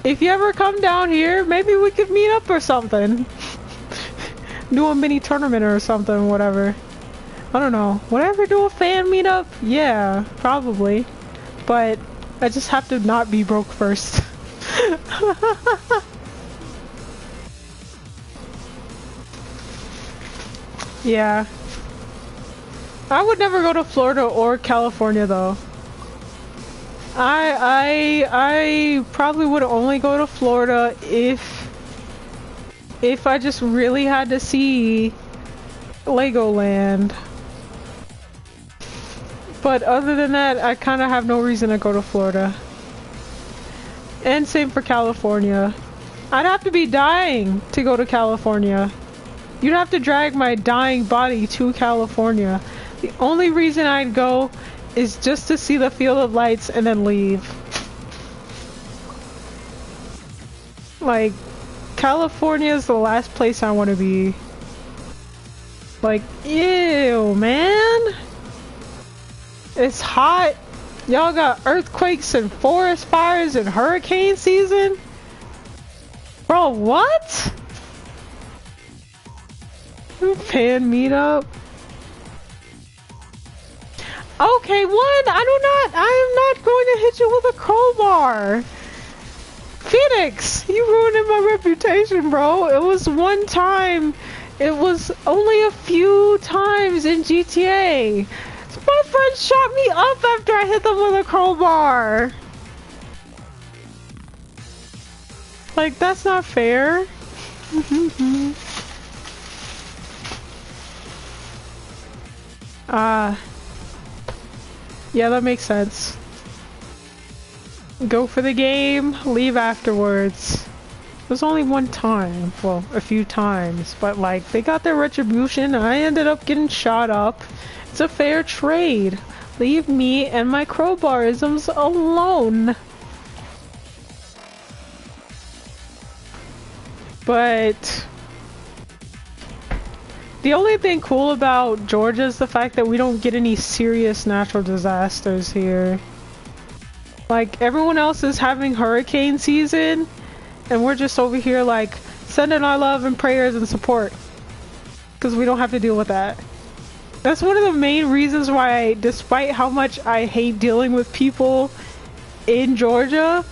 if you ever come down here, maybe we could meet up or something. Do a mini tournament or something, whatever. I don't know. Would I ever do a fan meetup? Yeah, probably. But I just have to not be broke first. Yeah. I would never go to Florida or California though. I probably would only go to Florida if I just really had to see Legoland. But other than that, I kind of have no reason to go to Florida. And same for California. I'd have to be dying to go to California. You'd have to drag my dying body to California. The only reason I'd go is just to see the Field of Lights and then leave. Like, California is the last place I want to be. Like, ew, man. It's hot. Y'all got earthquakes and forest fires and hurricane season? Bro, what? Fan meetup? Okay, one, I am not going to hit you with a crowbar. Phoenix, you ruined my reputation, bro. It was one time. It was only a few times in GTA. My friend shot me up after I hit them with a crowbar. Like, that's not fair. Yeah, that makes sense. Go for the game, leave afterwards. It was only one time. Well, a few times. But, like, they got their retribution. I ended up getting shot up. It's a fair trade. Leave me and my crowbarisms alone. But the only thing cool about Georgia is the fact that we don't get any serious natural disasters here. Like, everyone else is having hurricane season, and we're just over here, like, sending our love and prayers and support. Because we don't have to deal with that. That's one of the main reasons why, despite how much I hate dealing with people in Georgia,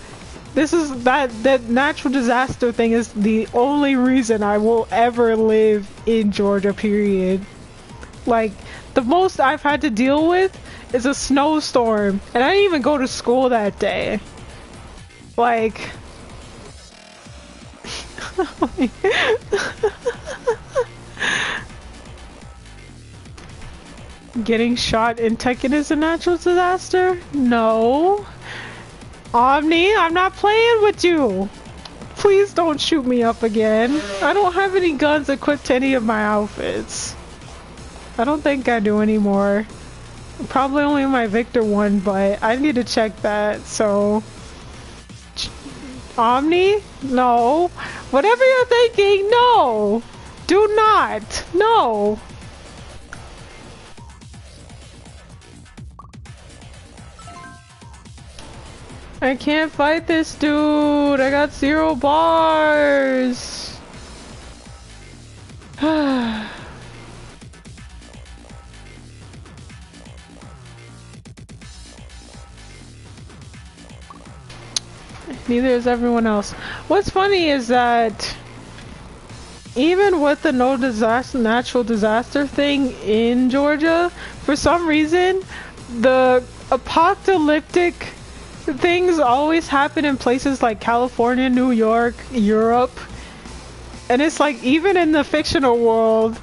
that natural disaster thing is the only reason I will ever live in Georgia, period. Like, the most I've had to deal with is a snowstorm, and I didn't even go to school that day. Like, getting shot in Tekken is a natural disaster? No. Omni, I'm not playing with you. Please don't shoot me up again. I don't have any guns equipped to any of my outfits. I don't think I do anymore. Probably only my Victor one, but I need to check that, so... Omni? No. Whatever you're thinking, no! Do not! No! I can't fight this dude! I got 0 bars! Neither is everyone else. What's funny is that even with the no disaster, natural disaster thing in Georgia, for some reason, the apocalyptic things always happen in places like California, New York, Europe. And it's like, even in the fictional world,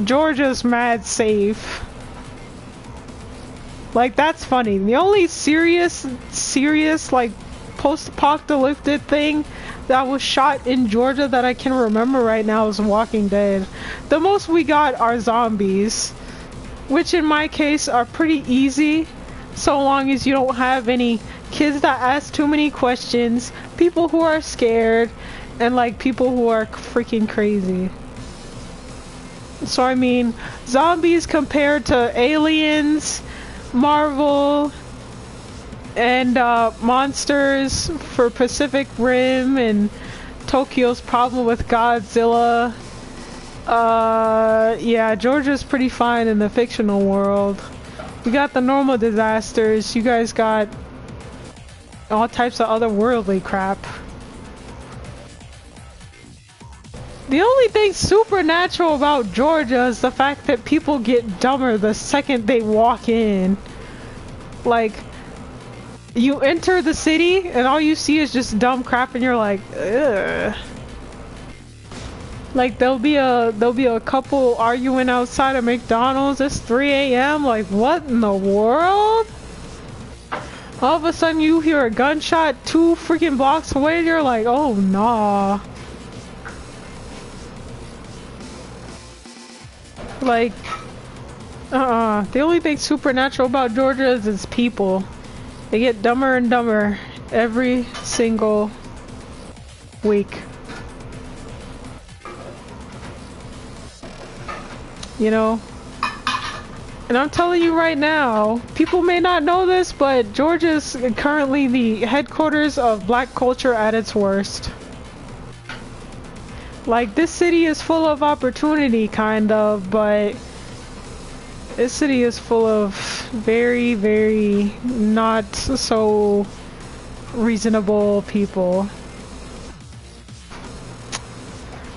Georgia's mad safe. Like, that's funny. The only serious, like, post-apocalyptic thing that was shot in Georgia that I can remember right now is Walking Dead. The most we got are zombies, which in my case are pretty easy, so long as you don't have any kids that ask too many questions, people who are scared, and like people who are freaking crazy. So I mean, zombies compared to aliens, Marvel, and monsters for Pacific Rim and Tokyo's problem with Godzilla. Yeah, Georgia's pretty fine in the fictional world. We got the normal disasters. You guys got all types of otherworldly crap. The only thing supernatural about Georgia is the fact that people get dumber the second they walk in. Like, you enter the city and all you see is just dumb crap and you're like, ugh. Like, there'll be a couple arguing outside of McDonald's. It's 3 a.m. Like, what in the world? All of a sudden you hear a gunshot 2 freaking blocks away and you're like, oh nah. Like, the only thing supernatural about Georgia is its people. They get dumber and dumber every single week. You know? And I'm telling you right now, people may not know this, but Georgia is currently the headquarters of black culture at its worst. Like, this city is full of opportunity, kind of, but this city is full of very, very not so reasonable people.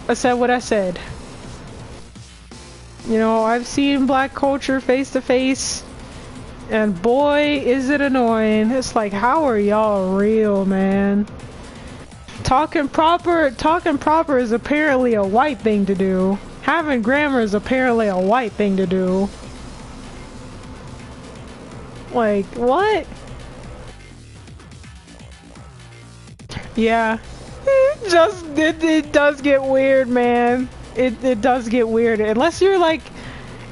I said what I said. You know, I've seen black culture face to face, and boy, is it annoying. It's like, how are y'all real, man? Talking proper is apparently a white thing to do. Having grammar is apparently a white thing to do. Like, what? Yeah. It does get weird, man. It does get weird. Unless you're like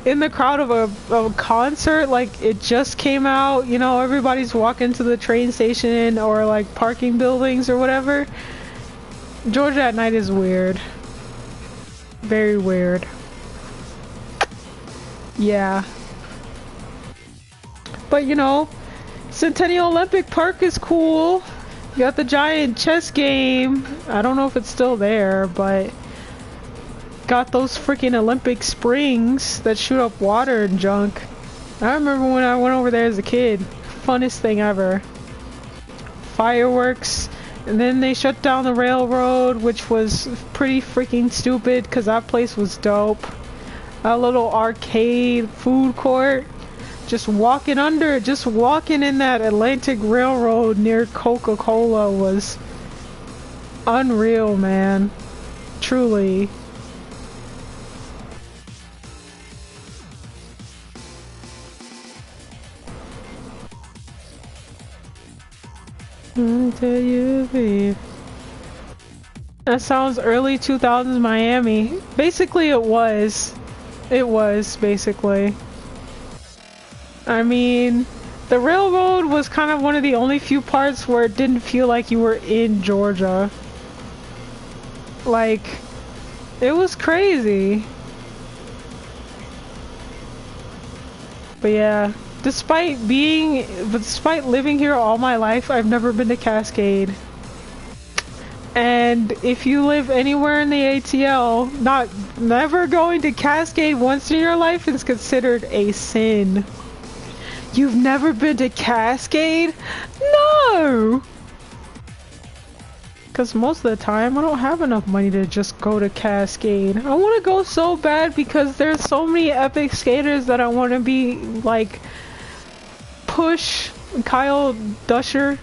in the crowd of a concert, like it just came out, you know, everybody's walking to the train station or like parking buildings or whatever. Georgia at night is weird. Very weird. Yeah. But you know, Centennial Olympic Park is cool. You got the giant chess game. I don't know if it's still there, but got those freaking Olympic springs that shoot up water and junk. I remember when I went over there as a kid. Funnest thing ever. Fireworks. And then they shut down the railroad, which was pretty freaking stupid because that place was dope. A little arcade food court. Just walking in that Atlantic Railroad near Coca-Cola was unreal, man. Truly. Until you leave. That sounds early 2000s Miami. Basically it was. It was, basically. I mean, the railroad was kind of one of the only few parts where it didn't feel like you were in Georgia. Like, it was crazy. But yeah, despite living here all my life, I've never been to Cascade. And if you live anywhere in the ATL, never going to Cascade once in your life is considered a sin. You've never been to Cascade? No! because most of the time I don't have enough money to just go to Cascade. I want to go so bad because there's so many epic skaters that I want to be like Push, Kyle Dutcher,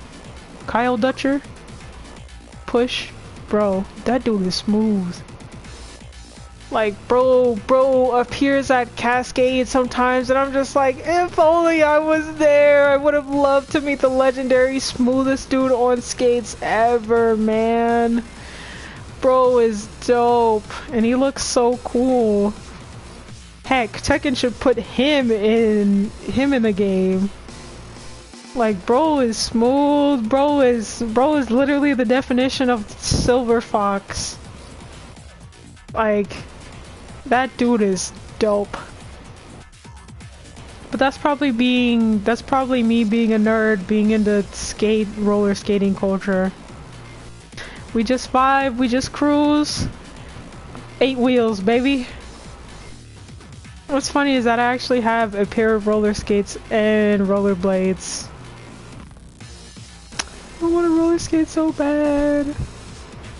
Push, bro, that dude is smooth. Like, bro appears at Cascade sometimes, and I'm just like, if only I was there, I would have loved to meet the legendary smoothest dude on skates ever, man. Bro is dope, and he looks so cool. Heck, Tekken should put him in the game. Like, bro is smooth, bro is literally the definition of Silver Fox. Like, that dude is dope. But that's probably me being a nerd, being into roller skating culture. We just vibe, we just cruise. 8 wheels, baby. What's funny is that I actually have a pair of roller skates and rollerblades. I want to roller skate so bad.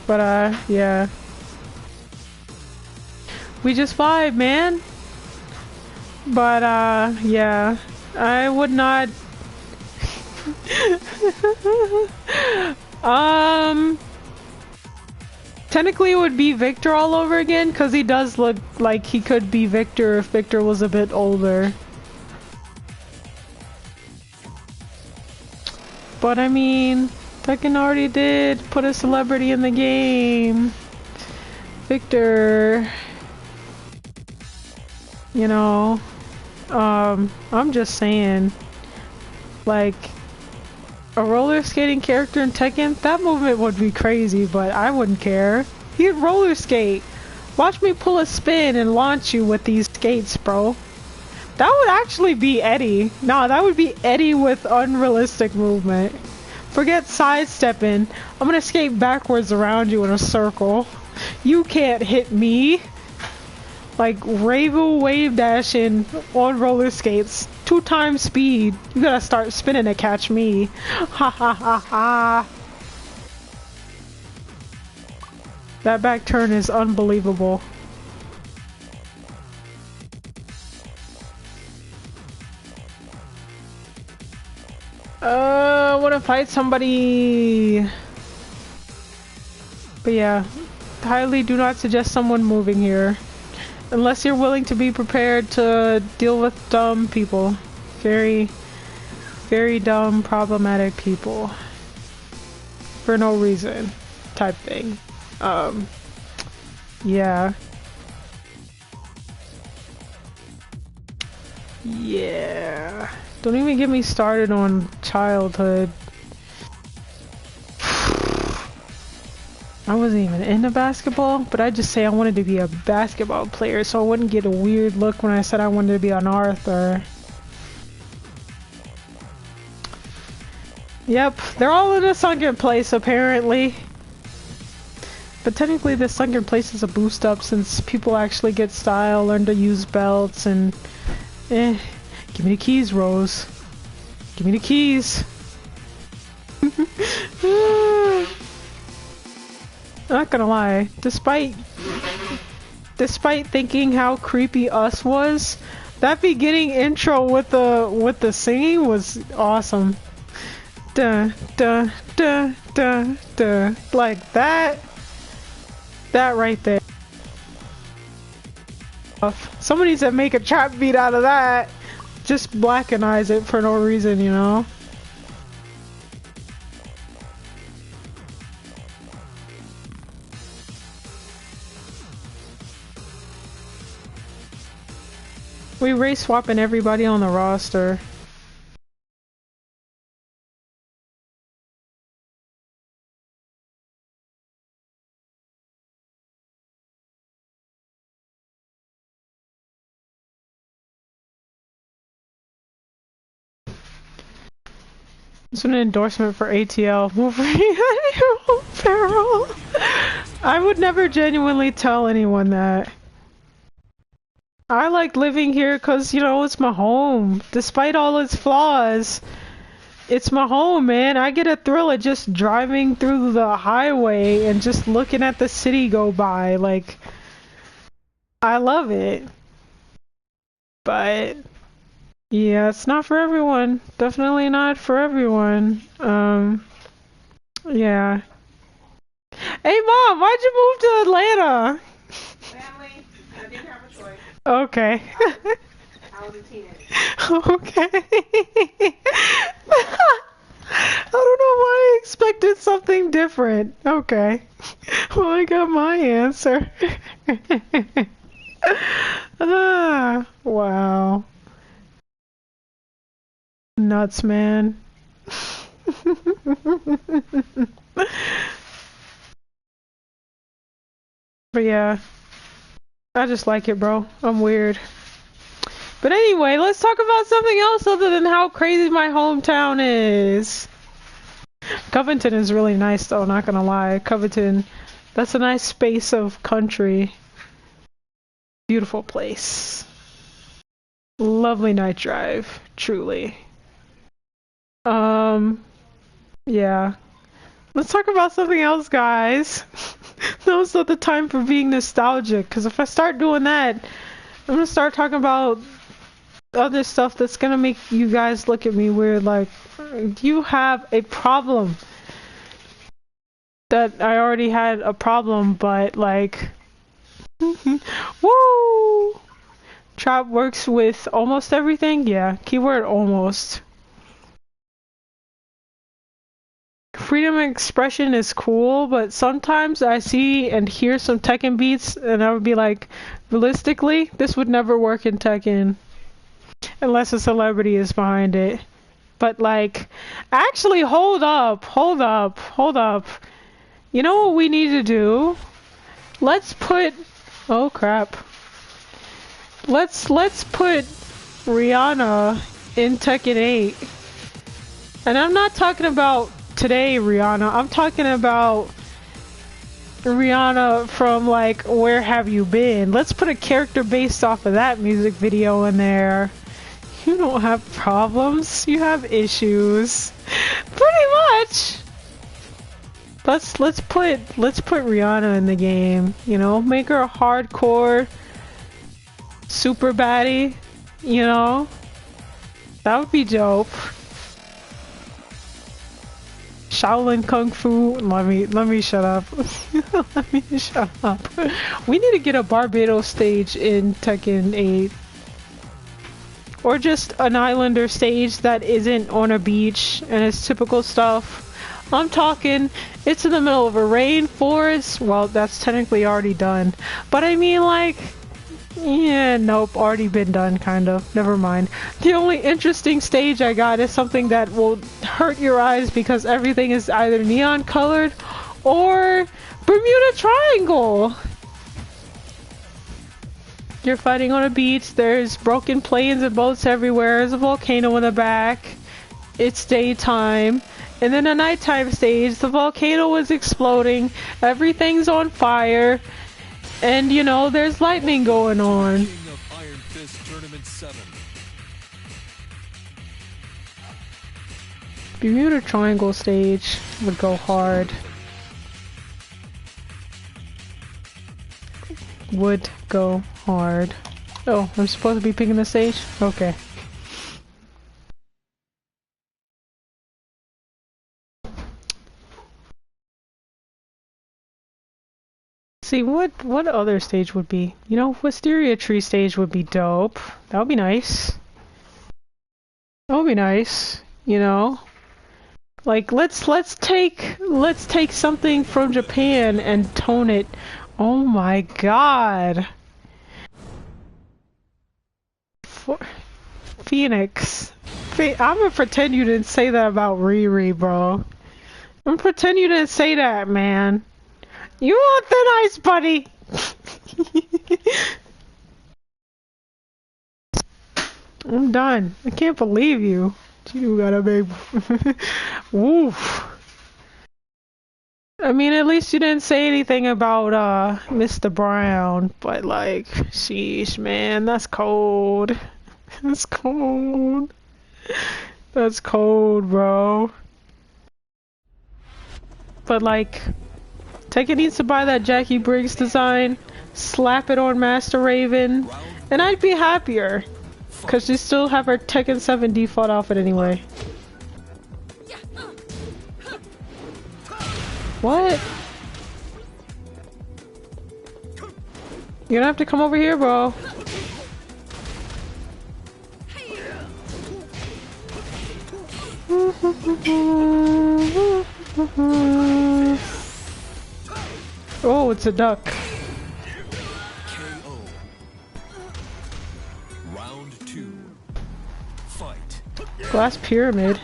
But yeah. We just vibe, man. But yeah. I would not technically it would be Victor all over again, because he does look like he could be Victor if Victor was a bit older. But I mean, Tekken already did put a celebrity in the game. Victor. You know, I'm just saying, like, a roller skating character in Tekken, that movement would be crazy, but I wouldn't care. He'd roller skate. Watch me pull a spin and launch you with these skates, bro. That would actually be Eddie. Nah, that would be Eddie with unrealistic movement. Forget sidestepping. I'm gonna skate backwards around you in a circle. You can't hit me. Like Ravel wave dashing on roller skates. 2 times speed. You gotta start spinning to catch me. Ha ha ha ha. That back turn is unbelievable. I wanna fight somebody. But yeah, highly do not suggest someone moving here. Unless you're willing to be prepared to deal with dumb people. Very, very dumb, problematic people. For no reason. Type thing. Yeah. Yeah. Don't even get me started on childhood. I wasn't even into basketball, but I just say I wanted to be a basketball player so I wouldn't get a weird look when I said I wanted to be an Arthur. Yep, they're all in a sunken place apparently. But technically this sunken place is a boost up since people actually get style, learn to use belts, and give me the keys, Rose. Give me the keys. Not gonna lie, despite thinking how creepy Us was, that beginning intro with the singing was awesome. Duh duh duh duh duh, like that right there. Somebody needs to make a trap beat out of that. Just blackenize it for no reason, you know. We race swapping everybody on the roster. It's an endorsement for ATL. Feral. I would never genuinely tell anyone that. I like living here because, you know, it's my home. Despite all its flaws, It's my home, man. I get a thrill of just driving through the highway and just looking at the city go by. Like, I love it. But yeah, it's not for everyone. Definitely not for everyone. Yeah. Hey, Mom, why'd you move to Atlanta? Family, I didn't have a choice. Okay. I was a teenager. Okay. I don't know why I expected something different. Okay. Well, I got my answer. Ah, wow. Nuts, man. But yeah, I just like it, bro. I'm weird. But anyway, let's talk about something else other than how crazy my hometown is. Covington is really nice though, not gonna lie. Covington, that's a nice space of country. Beautiful place. Lovely night drive, truly. Yeah. Let's talk about something else, guys. Now's not the time for being nostalgic, because if I start doing that, I'm gonna start talking about other stuff that's gonna make you guys look at me weird, like, you have a problem. That I already had a problem, but like, woo! Trap works with almost everything? Yeah, keyword almost. Freedom of expression is cool, but sometimes I see and hear some Tekken beats and I would be like, realistically, this would never work in Tekken. Unless a celebrity is behind it. But like, actually, hold up, hold up, hold up. You know what we need to do? Let's put, oh crap. Let's put Rihanna in Tekken 8. And I'm not talking about today Rihanna. I'm talking about Rihanna from like Where Have You Been? Let's put a character based off of that music video in there. You don't have problems, you have issues. Pretty much. Let's put Rihanna in the game, you know, make her a hardcore super baddie, you know? That would be dope. Shaolin Kung Fu. Let me shut up. Let me shut up. We need to get a Barbados stage in Tekken 8. Or just an islander stage that isn't on a beach and it's typical stuff. I'm talking, it's in the middle of a rainforest. Well, that's technically already done. But I mean, like, yeah, nope, already been done, kind of. Never mind. The only interesting stage I got is something that will hurt your eyes because everything is either neon colored or Bermuda Triangle. You're fighting on a beach, there's broken planes and boats everywhere, there's a volcano in the back, it's daytime, and then a nighttime stage, the volcano is exploding, everything's on fire, and you know, there's lightning going on. King of Iron Fist Tournament 7. Bermuda Triangle stage would go hard. Would go hard. Oh, I'm supposed to be picking the stage? Okay. See, what other stage would be? You know, Wisteria Tree stage would be dope. That would be nice. That would be nice, you know? Like, let's take something from Japan and tone it. Oh my god. Phoenix. I'm gonna pretend you didn't say that about Riri, bro. I'm gonna pretend you didn't say that, man. You want thin ice, buddy? I'm done. I can't believe you. You got a baby. Woof. I mean, at least you didn't say anything about Mr. Brown, but like, sheesh, man, that's cold. That's cold. That's cold, bro. But like, Tekken needs to buy that Jackie Briggs design, slap it on Master Raven, and I'd be happier. Cause she still have her Tekken 7 default outfit anyway. What? You're gonna have to come over here, bro. Oh, it's a duck. KO. Round 2. Fight. Glass pyramid.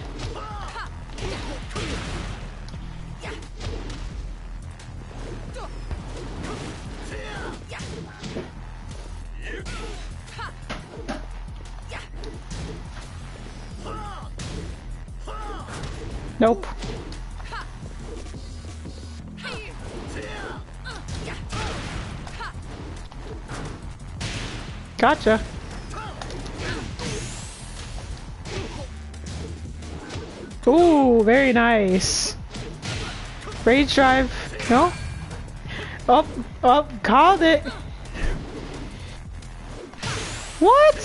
Nope. Gotcha. Ooh, very nice. Rage drive. No? Up, up, called it. What?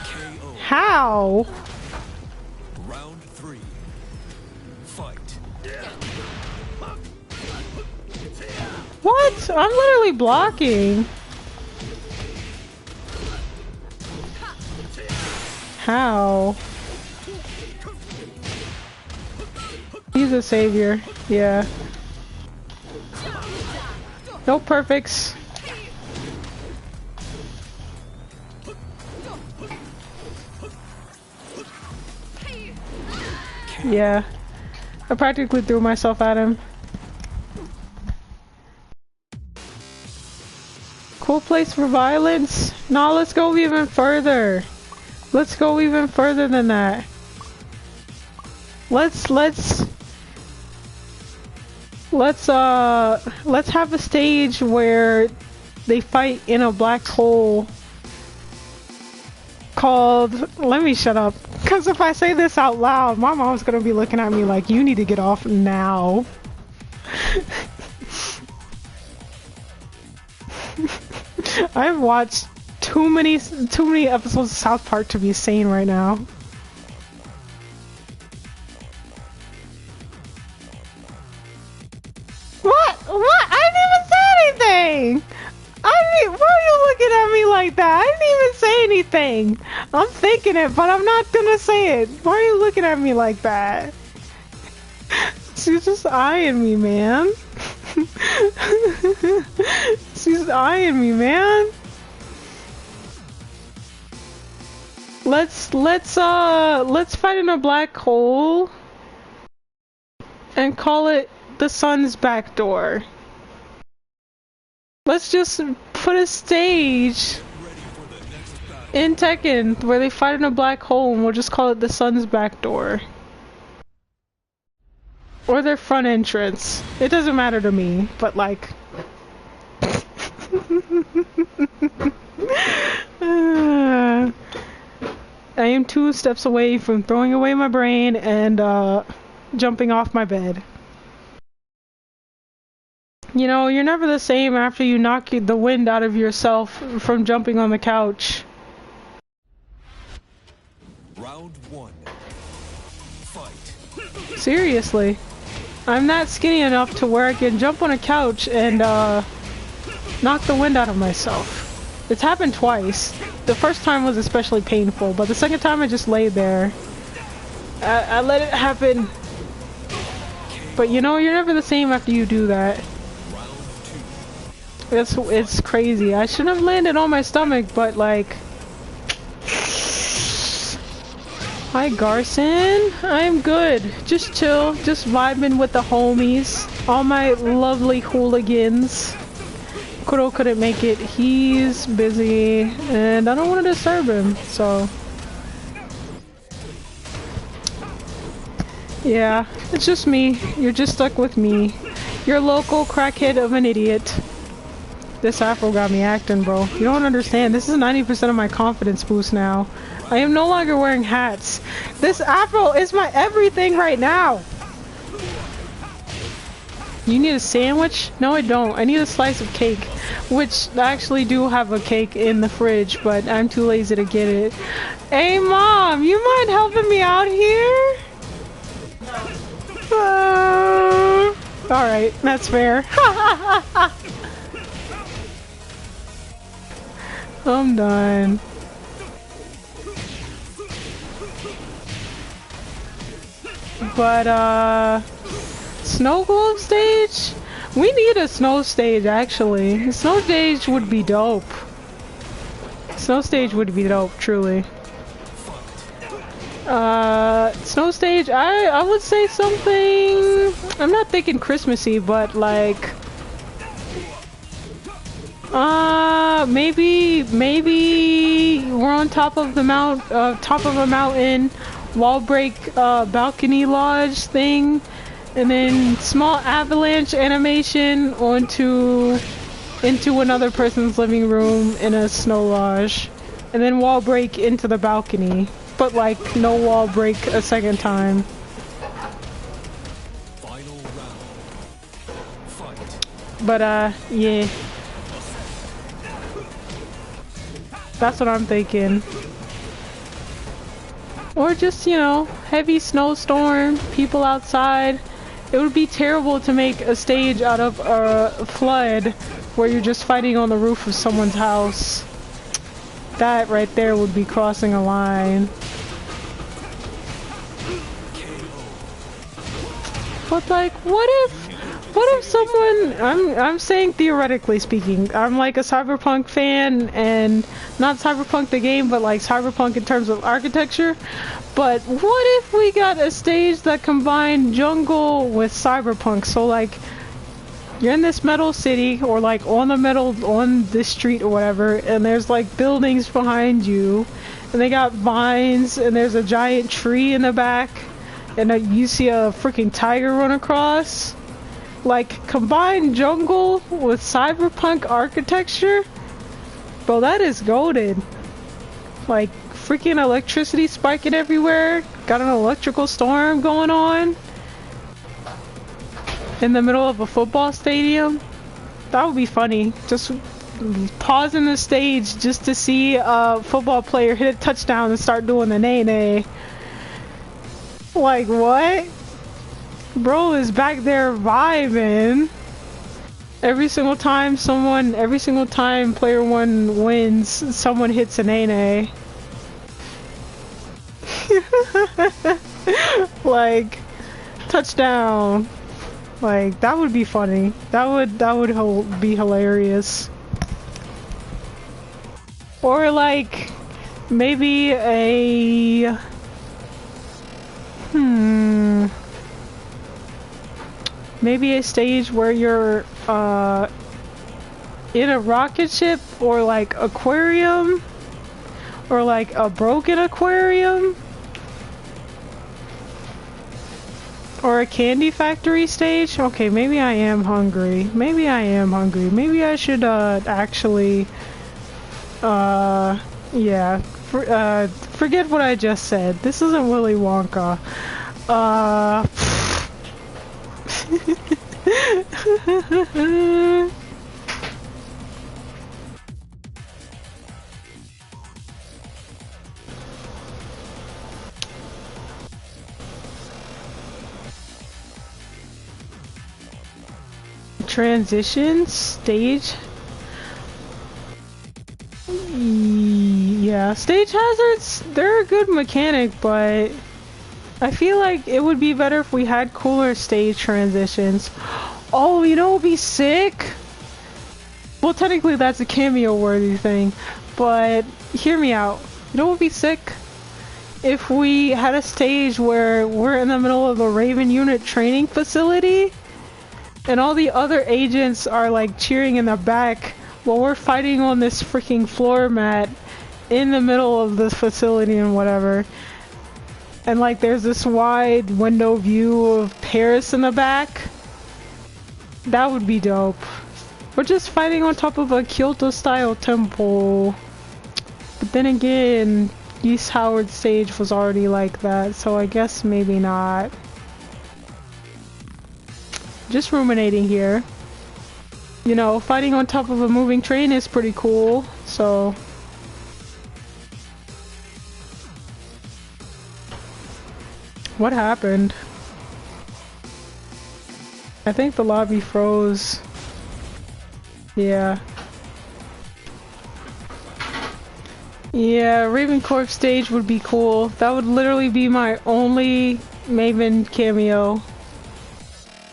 KO. How? Round 3. Fight. What? I'm literally blocking. How? He's a savior. Yeah. No perfects. Yeah. I practically threw myself at him. Cool place for violence? No, let's go even further. Let's go even further than that. Let's have a stage where they fight in a black hole called, let me shut up, because if I say this out loud, my mom's gonna be looking at me like, you need to get off now. I've watched too many episodes of South Park to be sane right now. What? What? I didn't even say anything! Why are you looking at me like that? I didn't even say anything! I'm thinking it, but I'm not gonna say it. Why are you looking at me like that? She's just eyeing me, man. She's eyeing me, man. Let's fight in a black hole and call it the sun's back door. Let's just put a stage in Tekken where they fight in a black hole and we'll just call it the sun's back door. Or their front entrance. It doesn't matter to me, but like... I am 2 steps away from throwing away my brain and jumping off my bed. You know, you're never the same after you knock the wind out of yourself from jumping on the couch. Round 1. Fight. Seriously. I'm not skinny enough to where I can jump on a couch and knock the wind out of myself. It's happened twice. The first time was especially painful, but the second time I just laid there. I let it happen. But you know, you're never the same after you do that. It's crazy. I shouldn't have landed on my stomach, but like... Hi Garson, I'm good. Just chill, just vibing with the homies. All my lovely hooligans. Kuro couldn't make it, he's busy, and I don't want to disturb him, so... Yeah, it's just me. You're just stuck with me. Your local crackhead of an idiot. This afro got me acting, bro. You don't understand. This is 90% of my confidence boost now. I am no longer wearing hats. This afro is my everything right now. You need a sandwich? No, I don't. I need a slice of cake. Which, I actually do have a cake in the fridge, but I'm too lazy to get it. Hey, Mom, you mind helping me out here? Alright, that's fair. I'm done. But, snow globe stage? We need a snow stage, actually. A snow stage would be dope. Snow stage would be dope, truly. Snow stage, I would say something... I'm not thinking Christmassy, but like... maybe we're on top of the top of a mountain, wall break, balcony lodge thing, and then small avalanche animation into another person's living room in a snow lodge, and then wall break into the balcony, but like no wall break a second time. Final round. Fight. But yeah. That's what I'm thinking. Or just, you know, heavy snowstorm, people outside. It would be terrible to make a stage out of a flood where you're just fighting on the roof of someone's house. That right there would be crossing a line. But like, what if someone, I'm saying theoretically speaking, I'm like a Cyberpunk fan, and not Cyberpunk the game, but like Cyberpunk in terms of architecture. But what if we got a stage that combined jungle with Cyberpunk? So like, you're in this metal city, or like on this street or whatever, and there's like buildings behind you, and they got vines, and there's a giant tree in the back, and you see a freaking tiger run across. Like, combined jungle with cyberpunk architecture? Bro, that is goated. Like, freaking electricity spiking everywhere. Got an electrical storm going on. In the middle of a football stadium. That would be funny. Just pausing the stage just to see a football player hit a touchdown and start doing the nay-nay. Like, what? Bro is back there vibing. Every single time player one wins, someone hits an nay-nay. Like, touchdown. Like, that would be funny. That would be hilarious. Or like, maybe a... Maybe a stage where you're in a rocket ship, or like aquarium, or like a broken aquarium, or a candy factory stage. Okay, maybe I am hungry. Maybe I should actually yeah, forget what I just said. This isn't Willy Wonka. Transition stage. Yeah, stage hazards, they're a good mechanic, but I feel like it would be better if we had cooler stage transitions. Oh, you know what would be sick? Well, technically that's a cameo-worthy thing, but hear me out. You know what would be sick? If we had a stage where we're in the middle of a Raven unit training facility, and all the other agents are like cheering in the back while we're fighting on this freaking floor mat in the middle of this facility and whatever. And like there's this wide window view of Paris in the back. That would be dope. We're just fighting on top of a Kyoto style temple. But then again, East Howard stage was already like that, so I guess maybe not. Just ruminating here. You know, fighting on top of a moving train is pretty cool, so... What happened? I think the lobby froze. Yeah. Yeah, Ravencorp stage would be cool. That would literally be my only Maven cameo.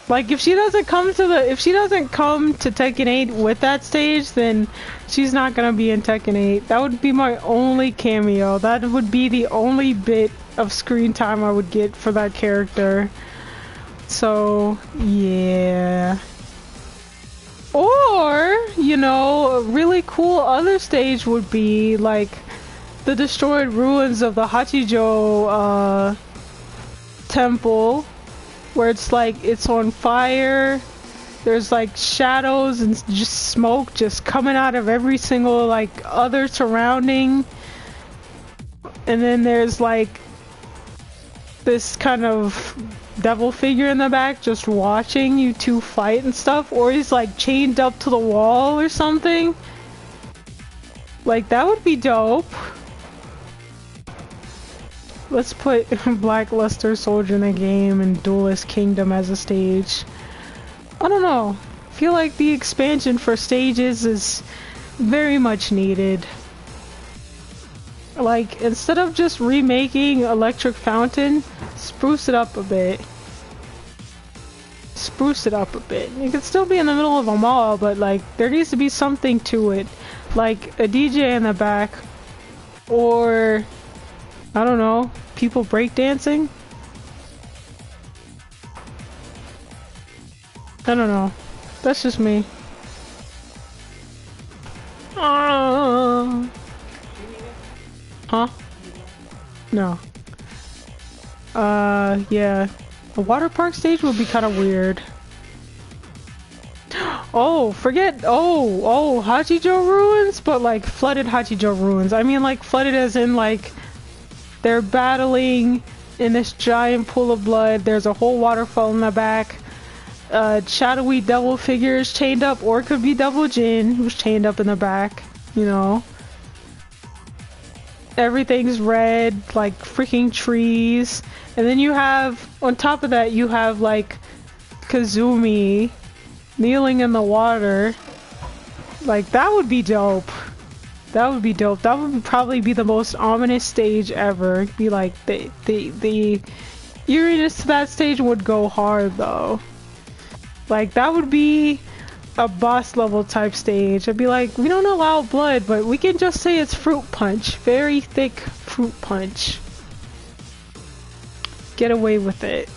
Like, if she doesn't come to Tekken 8 with that stage, then she's not gonna be in Tekken 8. That would be my only cameo. That would be the only bit of screen time I would get for that character. So, yeah. Or, you know, a really cool other stage would be, like, the destroyed ruins of the Hachijo, temple. Where it's like, it's on fire, there's like shadows and just smoke just coming out of every single like other surrounding. And then there's like this kind of devil figure in the back just watching you two fight and stuff. Or he's like chained up to the wall or something. Like that would be dope. Let's put Blackluster Soldier in a game and Duelist Kingdom as a stage. I don't know. I feel like the expansion for stages is very much needed. Like, instead of just remaking Electric Fountain, spruce it up a bit. Spruce it up a bit. You could still be in the middle of a mall, but like, there needs to be something to it. Like, a DJ in the back. Or... I don't know, people breakdancing? I don't know. That's just me. Huh? No. Yeah. A water park stage would be kind of weird. Oh, forget, Hachijo ruins? But like, flooded Hachijo ruins. I mean like, flooded as in like, they're battling in this giant pool of blood. There's a whole waterfall in the back. Shadowy devil figures chained up, or it could be Devil Jin who's chained up in the back, you know. Everything's red, like freaking trees. And then you have, on top of that, you have like Kazumi kneeling in the water. Like, that would be dope. That would be dope. That would probably be the most ominous stage ever. It'd be like the eeriness to that stage would go hard though. Like that would be a boss level type stage. I'd be like, we don't allow blood, but we can just say it's fruit punch. Very thick fruit punch. Get away with it.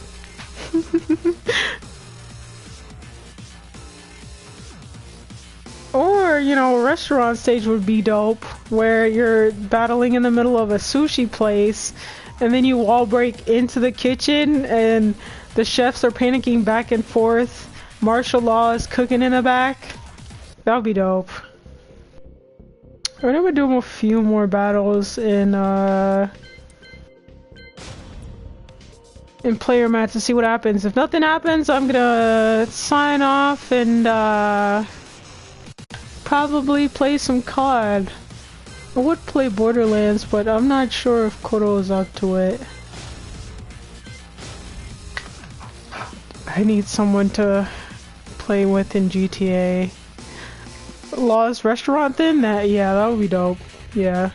Or, you know, a restaurant stage would be dope, where you're battling in the middle of a sushi place, and then you wall break into the kitchen, and the chefs are panicking back and forth. Martial law is cooking in the back. That would be dope. Alright, I'm gonna do a few more battles in player mats to see what happens. If nothing happens, I'm gonna sign off and probably play some COD. I would play Borderlands, but I'm not sure if Koro is up to it. I need someone to play with in GTA. Law's Restaurant then? Yeah, that would be dope. Yeah.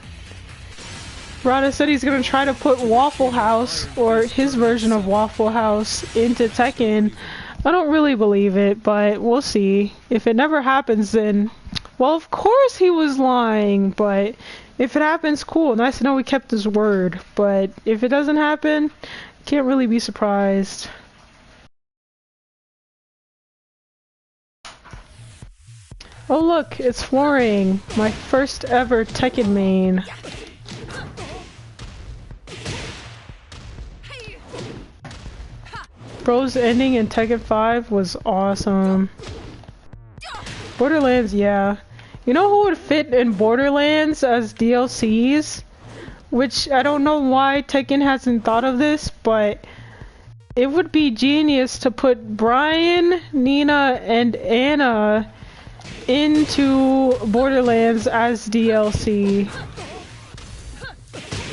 Rada said he's gonna try to put Waffle House, or his version of Waffle House, into Tekken. I don't really believe it, but we'll see. If it never happens, then... Well, of course he was lying, but if it happens, cool. Nice to know he kept his word. But if it doesn't happen, can't really be surprised. Oh look, it's flooring. My first ever Tekken main. Bro's ending in Tekken 5 was awesome. Borderlands, yeah. You know who would fit in Borderlands as DLCs? which I don't know why Tekken hasn't thought of this, but it would be genius to put Brian, Nina, and Anna into Borderlands as DLC.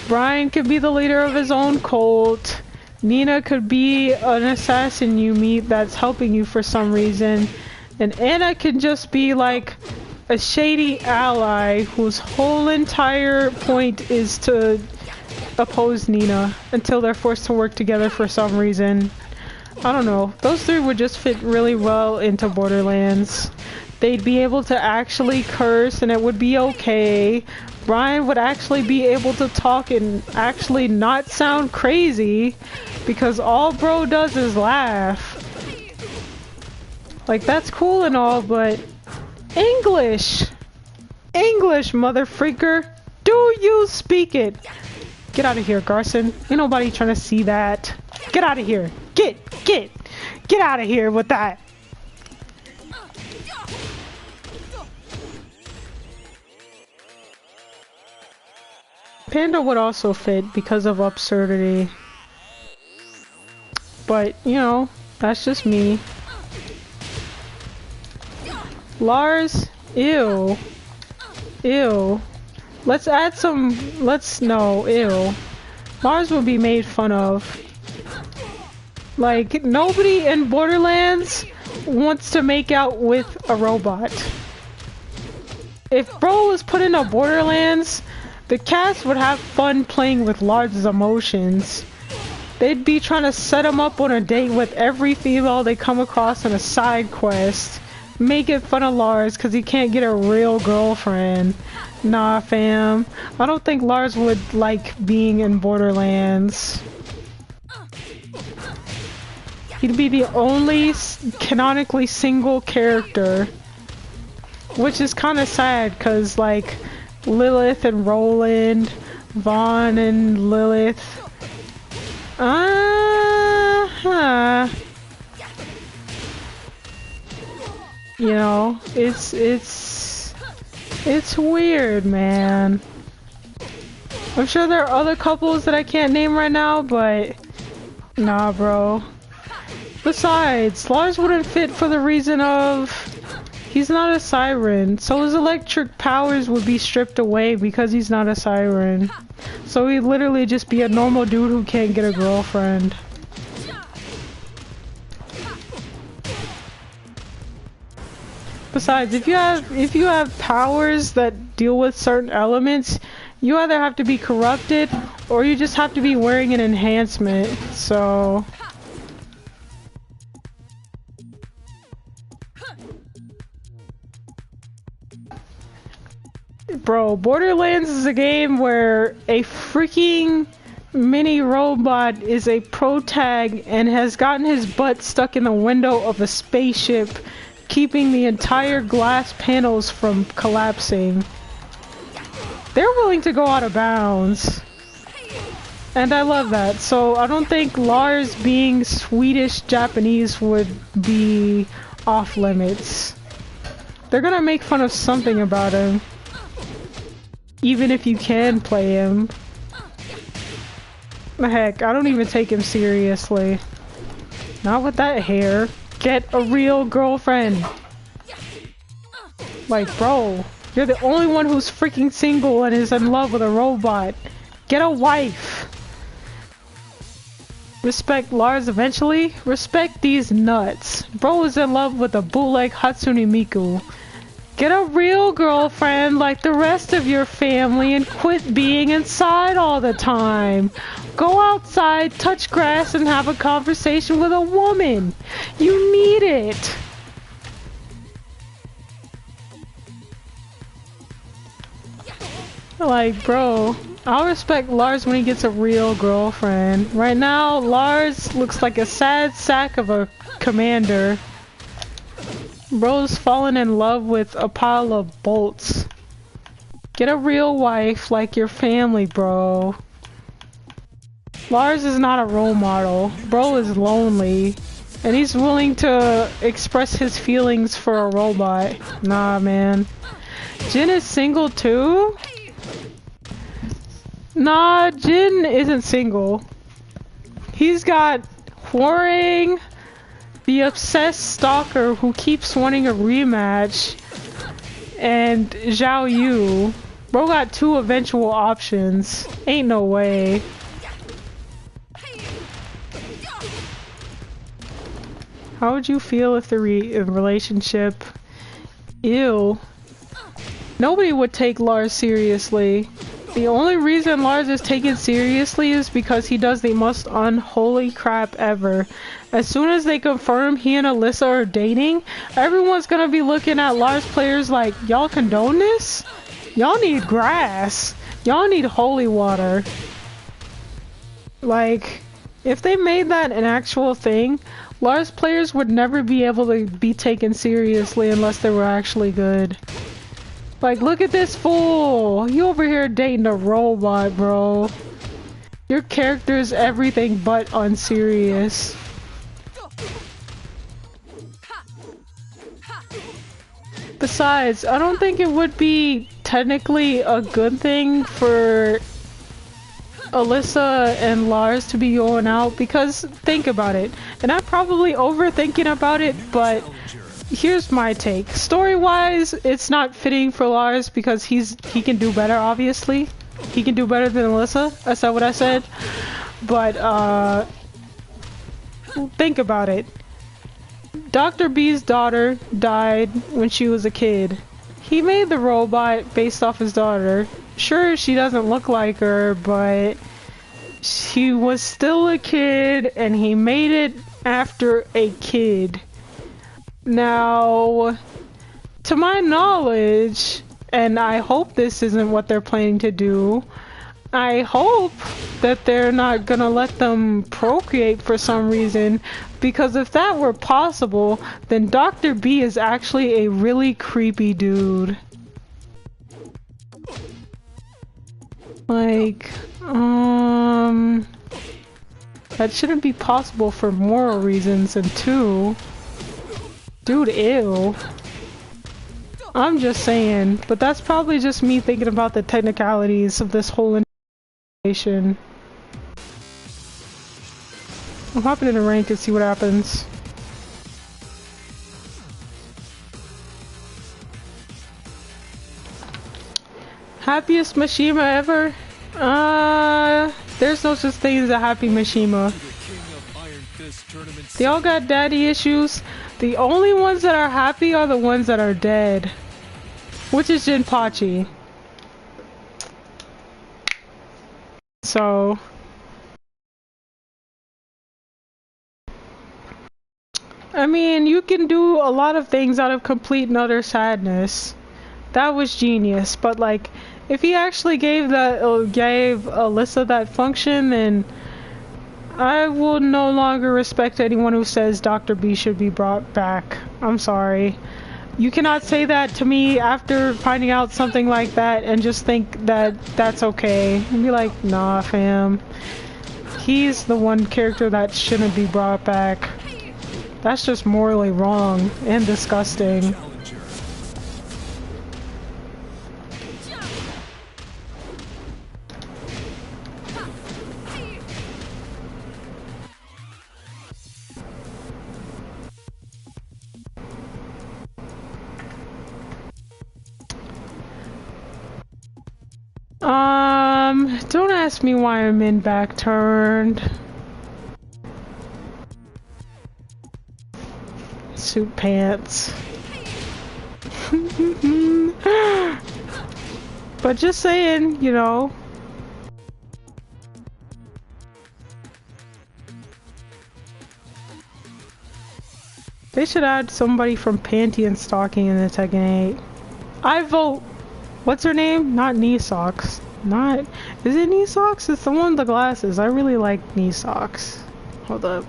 Brian could be the leader of his own cult. Nina could be an assassin you meet that's helping you for some reason. And Anna could just be like a shady ally whose whole entire point is to oppose Nina until they're forced to work together for some reason. I don't know. Those three would just fit really well into Borderlands. They'd be able to actually curse and it would be okay. Brian would actually be able to talk and actually not sound crazy because all bro does is laugh. Like, that's cool and all, but English! English, mother freaker! Do you speak it? Get out of here, Garson. Ain't nobody trying to see that. Get out of here. Get out of here with that. Panda would also fit because of absurdity. But, you know, that's just me. Lars, ew. Ew. Let's add some, no, ew. Lars will be made fun of. Like, nobody in Borderlands wants to make out with a robot. If bro was put into Borderlands, the cast would have fun playing with Lars' emotions. They'd be trying to set him up on a date with every female they come across in a side quest. Making fun of Lars because he can't get a real girlfriend. Nah, fam. I don't think Lars would like being in Borderlands. He'd be the only canonically single character. Which is kind of sad because, like, Lilith and Roland, Vaughn and Lilith. You know, it's weird, man. I'm sure there are other couples that I can't name right now, but nah, bro. Besides, Lars wouldn't fit for the reason of he's not a siren, so his electric powers would be stripped away because he's not a siren. So he'd literally just be a normal dude who can't get a girlfriend. Besides, if you have powers that deal with certain elements, you either have to be corrupted or you just have to be wearing an enhancement. So bro, Borderlands is a game where a freaking mini robot is a pro tag and has gotten his butt stuck in the window of a spaceship, keeping the entire glass panels from collapsing. They're willing to go out of bounds. And I love that. So I don't think Lars being Swedish Japanese would be off limits. They're gonna make fun of something about him. Even if you can play him. Heck, I don't even take him seriously. Not with that hair. Get a real girlfriend. Like, bro, you're the only one who's freaking single and is in love with a robot. Get a wife. Respect Lars eventually. Respect these nuts. Bro is in love with a bootleg Hatsune Miku. Get a real girlfriend like the rest of your family and quit being inside all the time. Go outside, touch grass, and have a conversation with a woman. You need it. Like, bro, I'll respect Lars when he gets a real girlfriend. Right now, Lars looks like a sad sack of a commander. Bro's fallen in love with a pile of bolts. Get a real wife like your family, bro. Lars is not a role model. Bro is lonely. And he's willing to express his feelings for a robot. Nah, man. Jin is single too? Nah, Jin isn't single. He's got Huarang, the obsessed stalker who keeps wanting a rematch, and Zhao Yu. Bro got two eventual options. Ain't no way. How would you feel if the relationship... Ew. Nobody would take Lars seriously. The only reason Lars is taken seriously is because he does the most unholy crap ever. As soon as they confirm he and Alyssa are dating, everyone's gonna be looking at Lars players like, y'all condone this? Y'all need grass. Y'all need holy water. Like, if they made that an actual thing, Lars players would never be able to be taken seriously unless they were actually good. Like, look at this fool! You over here dating a robot, bro. Your character is everything but unserious. Besides, I don't think it would be technically a good thing for Alyssa and Lars to be going out, because think about it, and I'm probably overthinking about it, but here's my take. Story-wise, it's not fitting for Lars because he can do better, obviously. He can do better than Alyssa. That's not what I said. But, think about it. Dr. B's daughter died when she was a kid. He made the robot based off his daughter. Sure, she doesn't look like her, but she was still a kid, and he made it after a kid. Now, to my knowledge, and I hope this isn't what they're planning to do, I hope that they're not gonna let them procreate for some reason, because if that were possible, then Dr. B is actually a really creepy dude. Like, that shouldn't be possible for moral reasons, and two, dude, ew. I'm just saying, but that's probably just me thinking about the technicalities of this whole information. I'm hopping in a rank to see what happens. Happiest Mishima ever? There's no such thing as a happy Mishima. They all got daddy issues. The only ones that are happy are the ones that are dead. Which is Jinpachi. So... I mean, you can do a lot of things out of complete and utter sadness. That was genius, but like, if he actually gave Alyssa that function, then I will no longer respect anyone who says Dr. B should be brought back. I'm sorry. You cannot say that to me after finding out something like that and just think that that's okay. And be like, nah, fam. He's the one character that shouldn't be brought back. That's just morally wrong and disgusting. Don't ask me why I'm in back turned. Suit pants. But just saying, you know. They should add somebody from Pantheon stalking in the Tekken 8. I vote. What's her name? Not knee socks. Not. Is it knee socks? It's the one with the glasses. I really like knee socks. Hold up.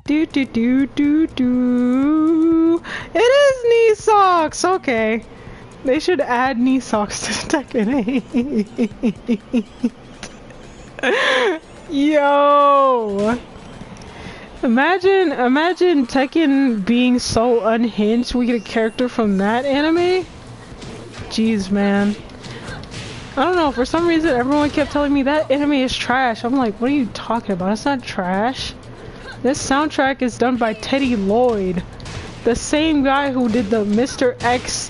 Do do do do do. It is knee socks. Okay. They should add knee socks to Tekken 8. Yo. Imagine Tekken being so unhinged we get a character from that anime? Jeez, man. I don't know, for some reason everyone kept telling me that anime is trash. I'm like, what are you talking about? It's not trash. This soundtrack is done by Teddy Lloyd, the same guy who did the Mr. X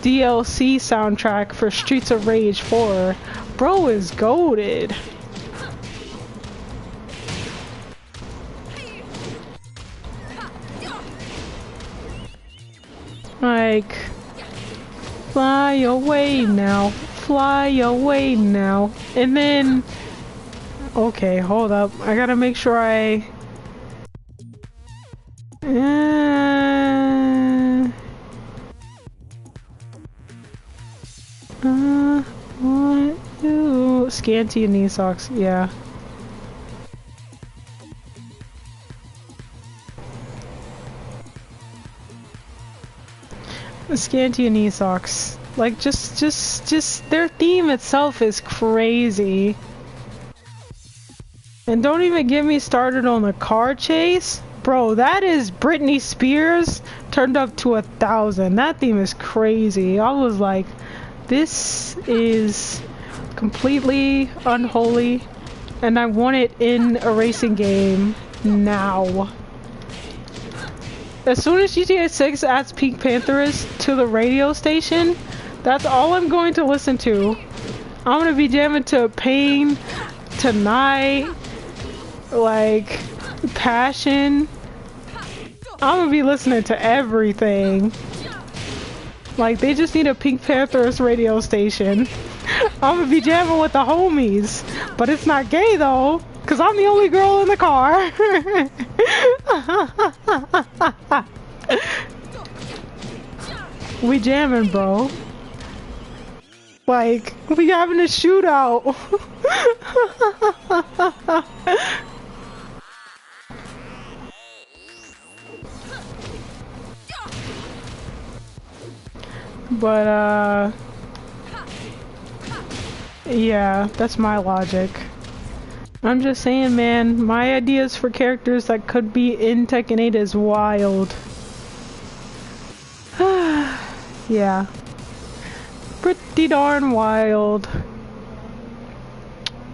DLC soundtrack for Streets of Rage 4. Bro is goated. Like, fly away now, fly away now. And then, okay, hold up. I gotta make sure I... what? Ew. Scanty knee socks, yeah. Scanty knee socks. Like, just their theme itself is crazy. And don't even get me started on the car chase. Bro, that is Britney Spears turned up to 1,000. That theme is crazy. I was like, this is completely unholy, and I want it in a racing game now. As soon as GTA 6 adds Pink Panthers to the radio station, that's all I'm going to listen to. I'm gonna be jamming to Pain, Tonight, like, Passion. I'm gonna be listening to everything. Like, they just need a Pink Panthers radio station. I'm gonna be jamming with the homies. But it's not gay though, cause I'm the only girl in the car. We jamming, bro. Like, we having a shootout. But, yeah, that's my logic. I'm just saying, man, my ideas for characters that could be in Tekken 8 is wild. Yeah. Pretty darn wild.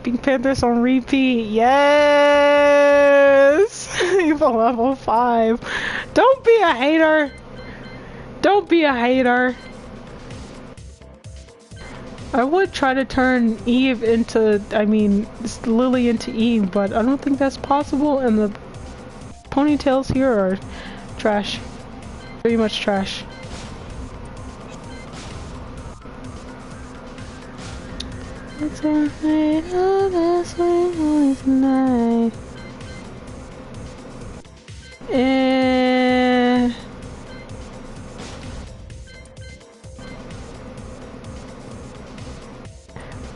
Pink Panthers on repeat. Yes! Evil level 5. Don't be a hater. Don't be a hater. I would try to turn Eve into, I mean, Lily into Eve, but I don't think that's possible, and the ponytails here are trash. Pretty much trash. It's alright, oh, that's why it's night.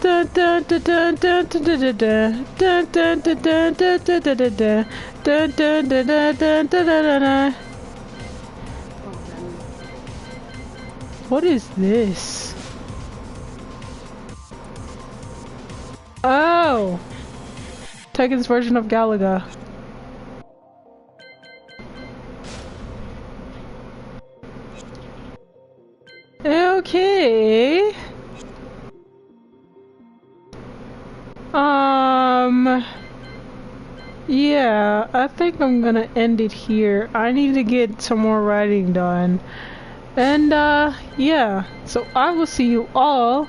Dun dun dun dun dun dun dun dun dun dun dun dun dun dun dun dun dun dun dun. What is this? Oh! Tekken's version of Galaga. Okay. Yeah, I think I'm gonna end it here. I need to get some more writing done. And, yeah. So I will see you all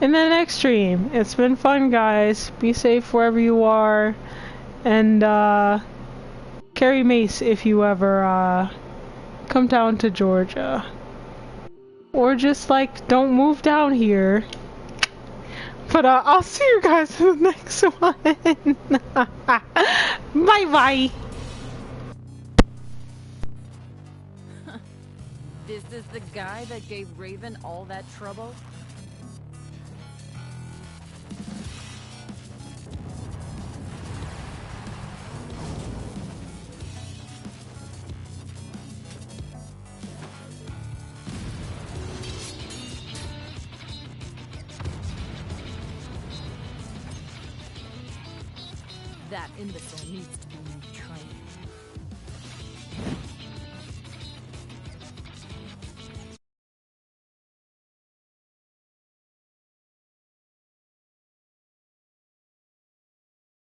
in the next stream. It's been fun, guys. Be safe wherever you are. And, carry mace if you ever, come down to Georgia. Or just, like, don't move down here. But I'll see you guys in the next one. Bye bye. This is the guy that gave Raven all that trouble? That imbecile needs to be neutralized.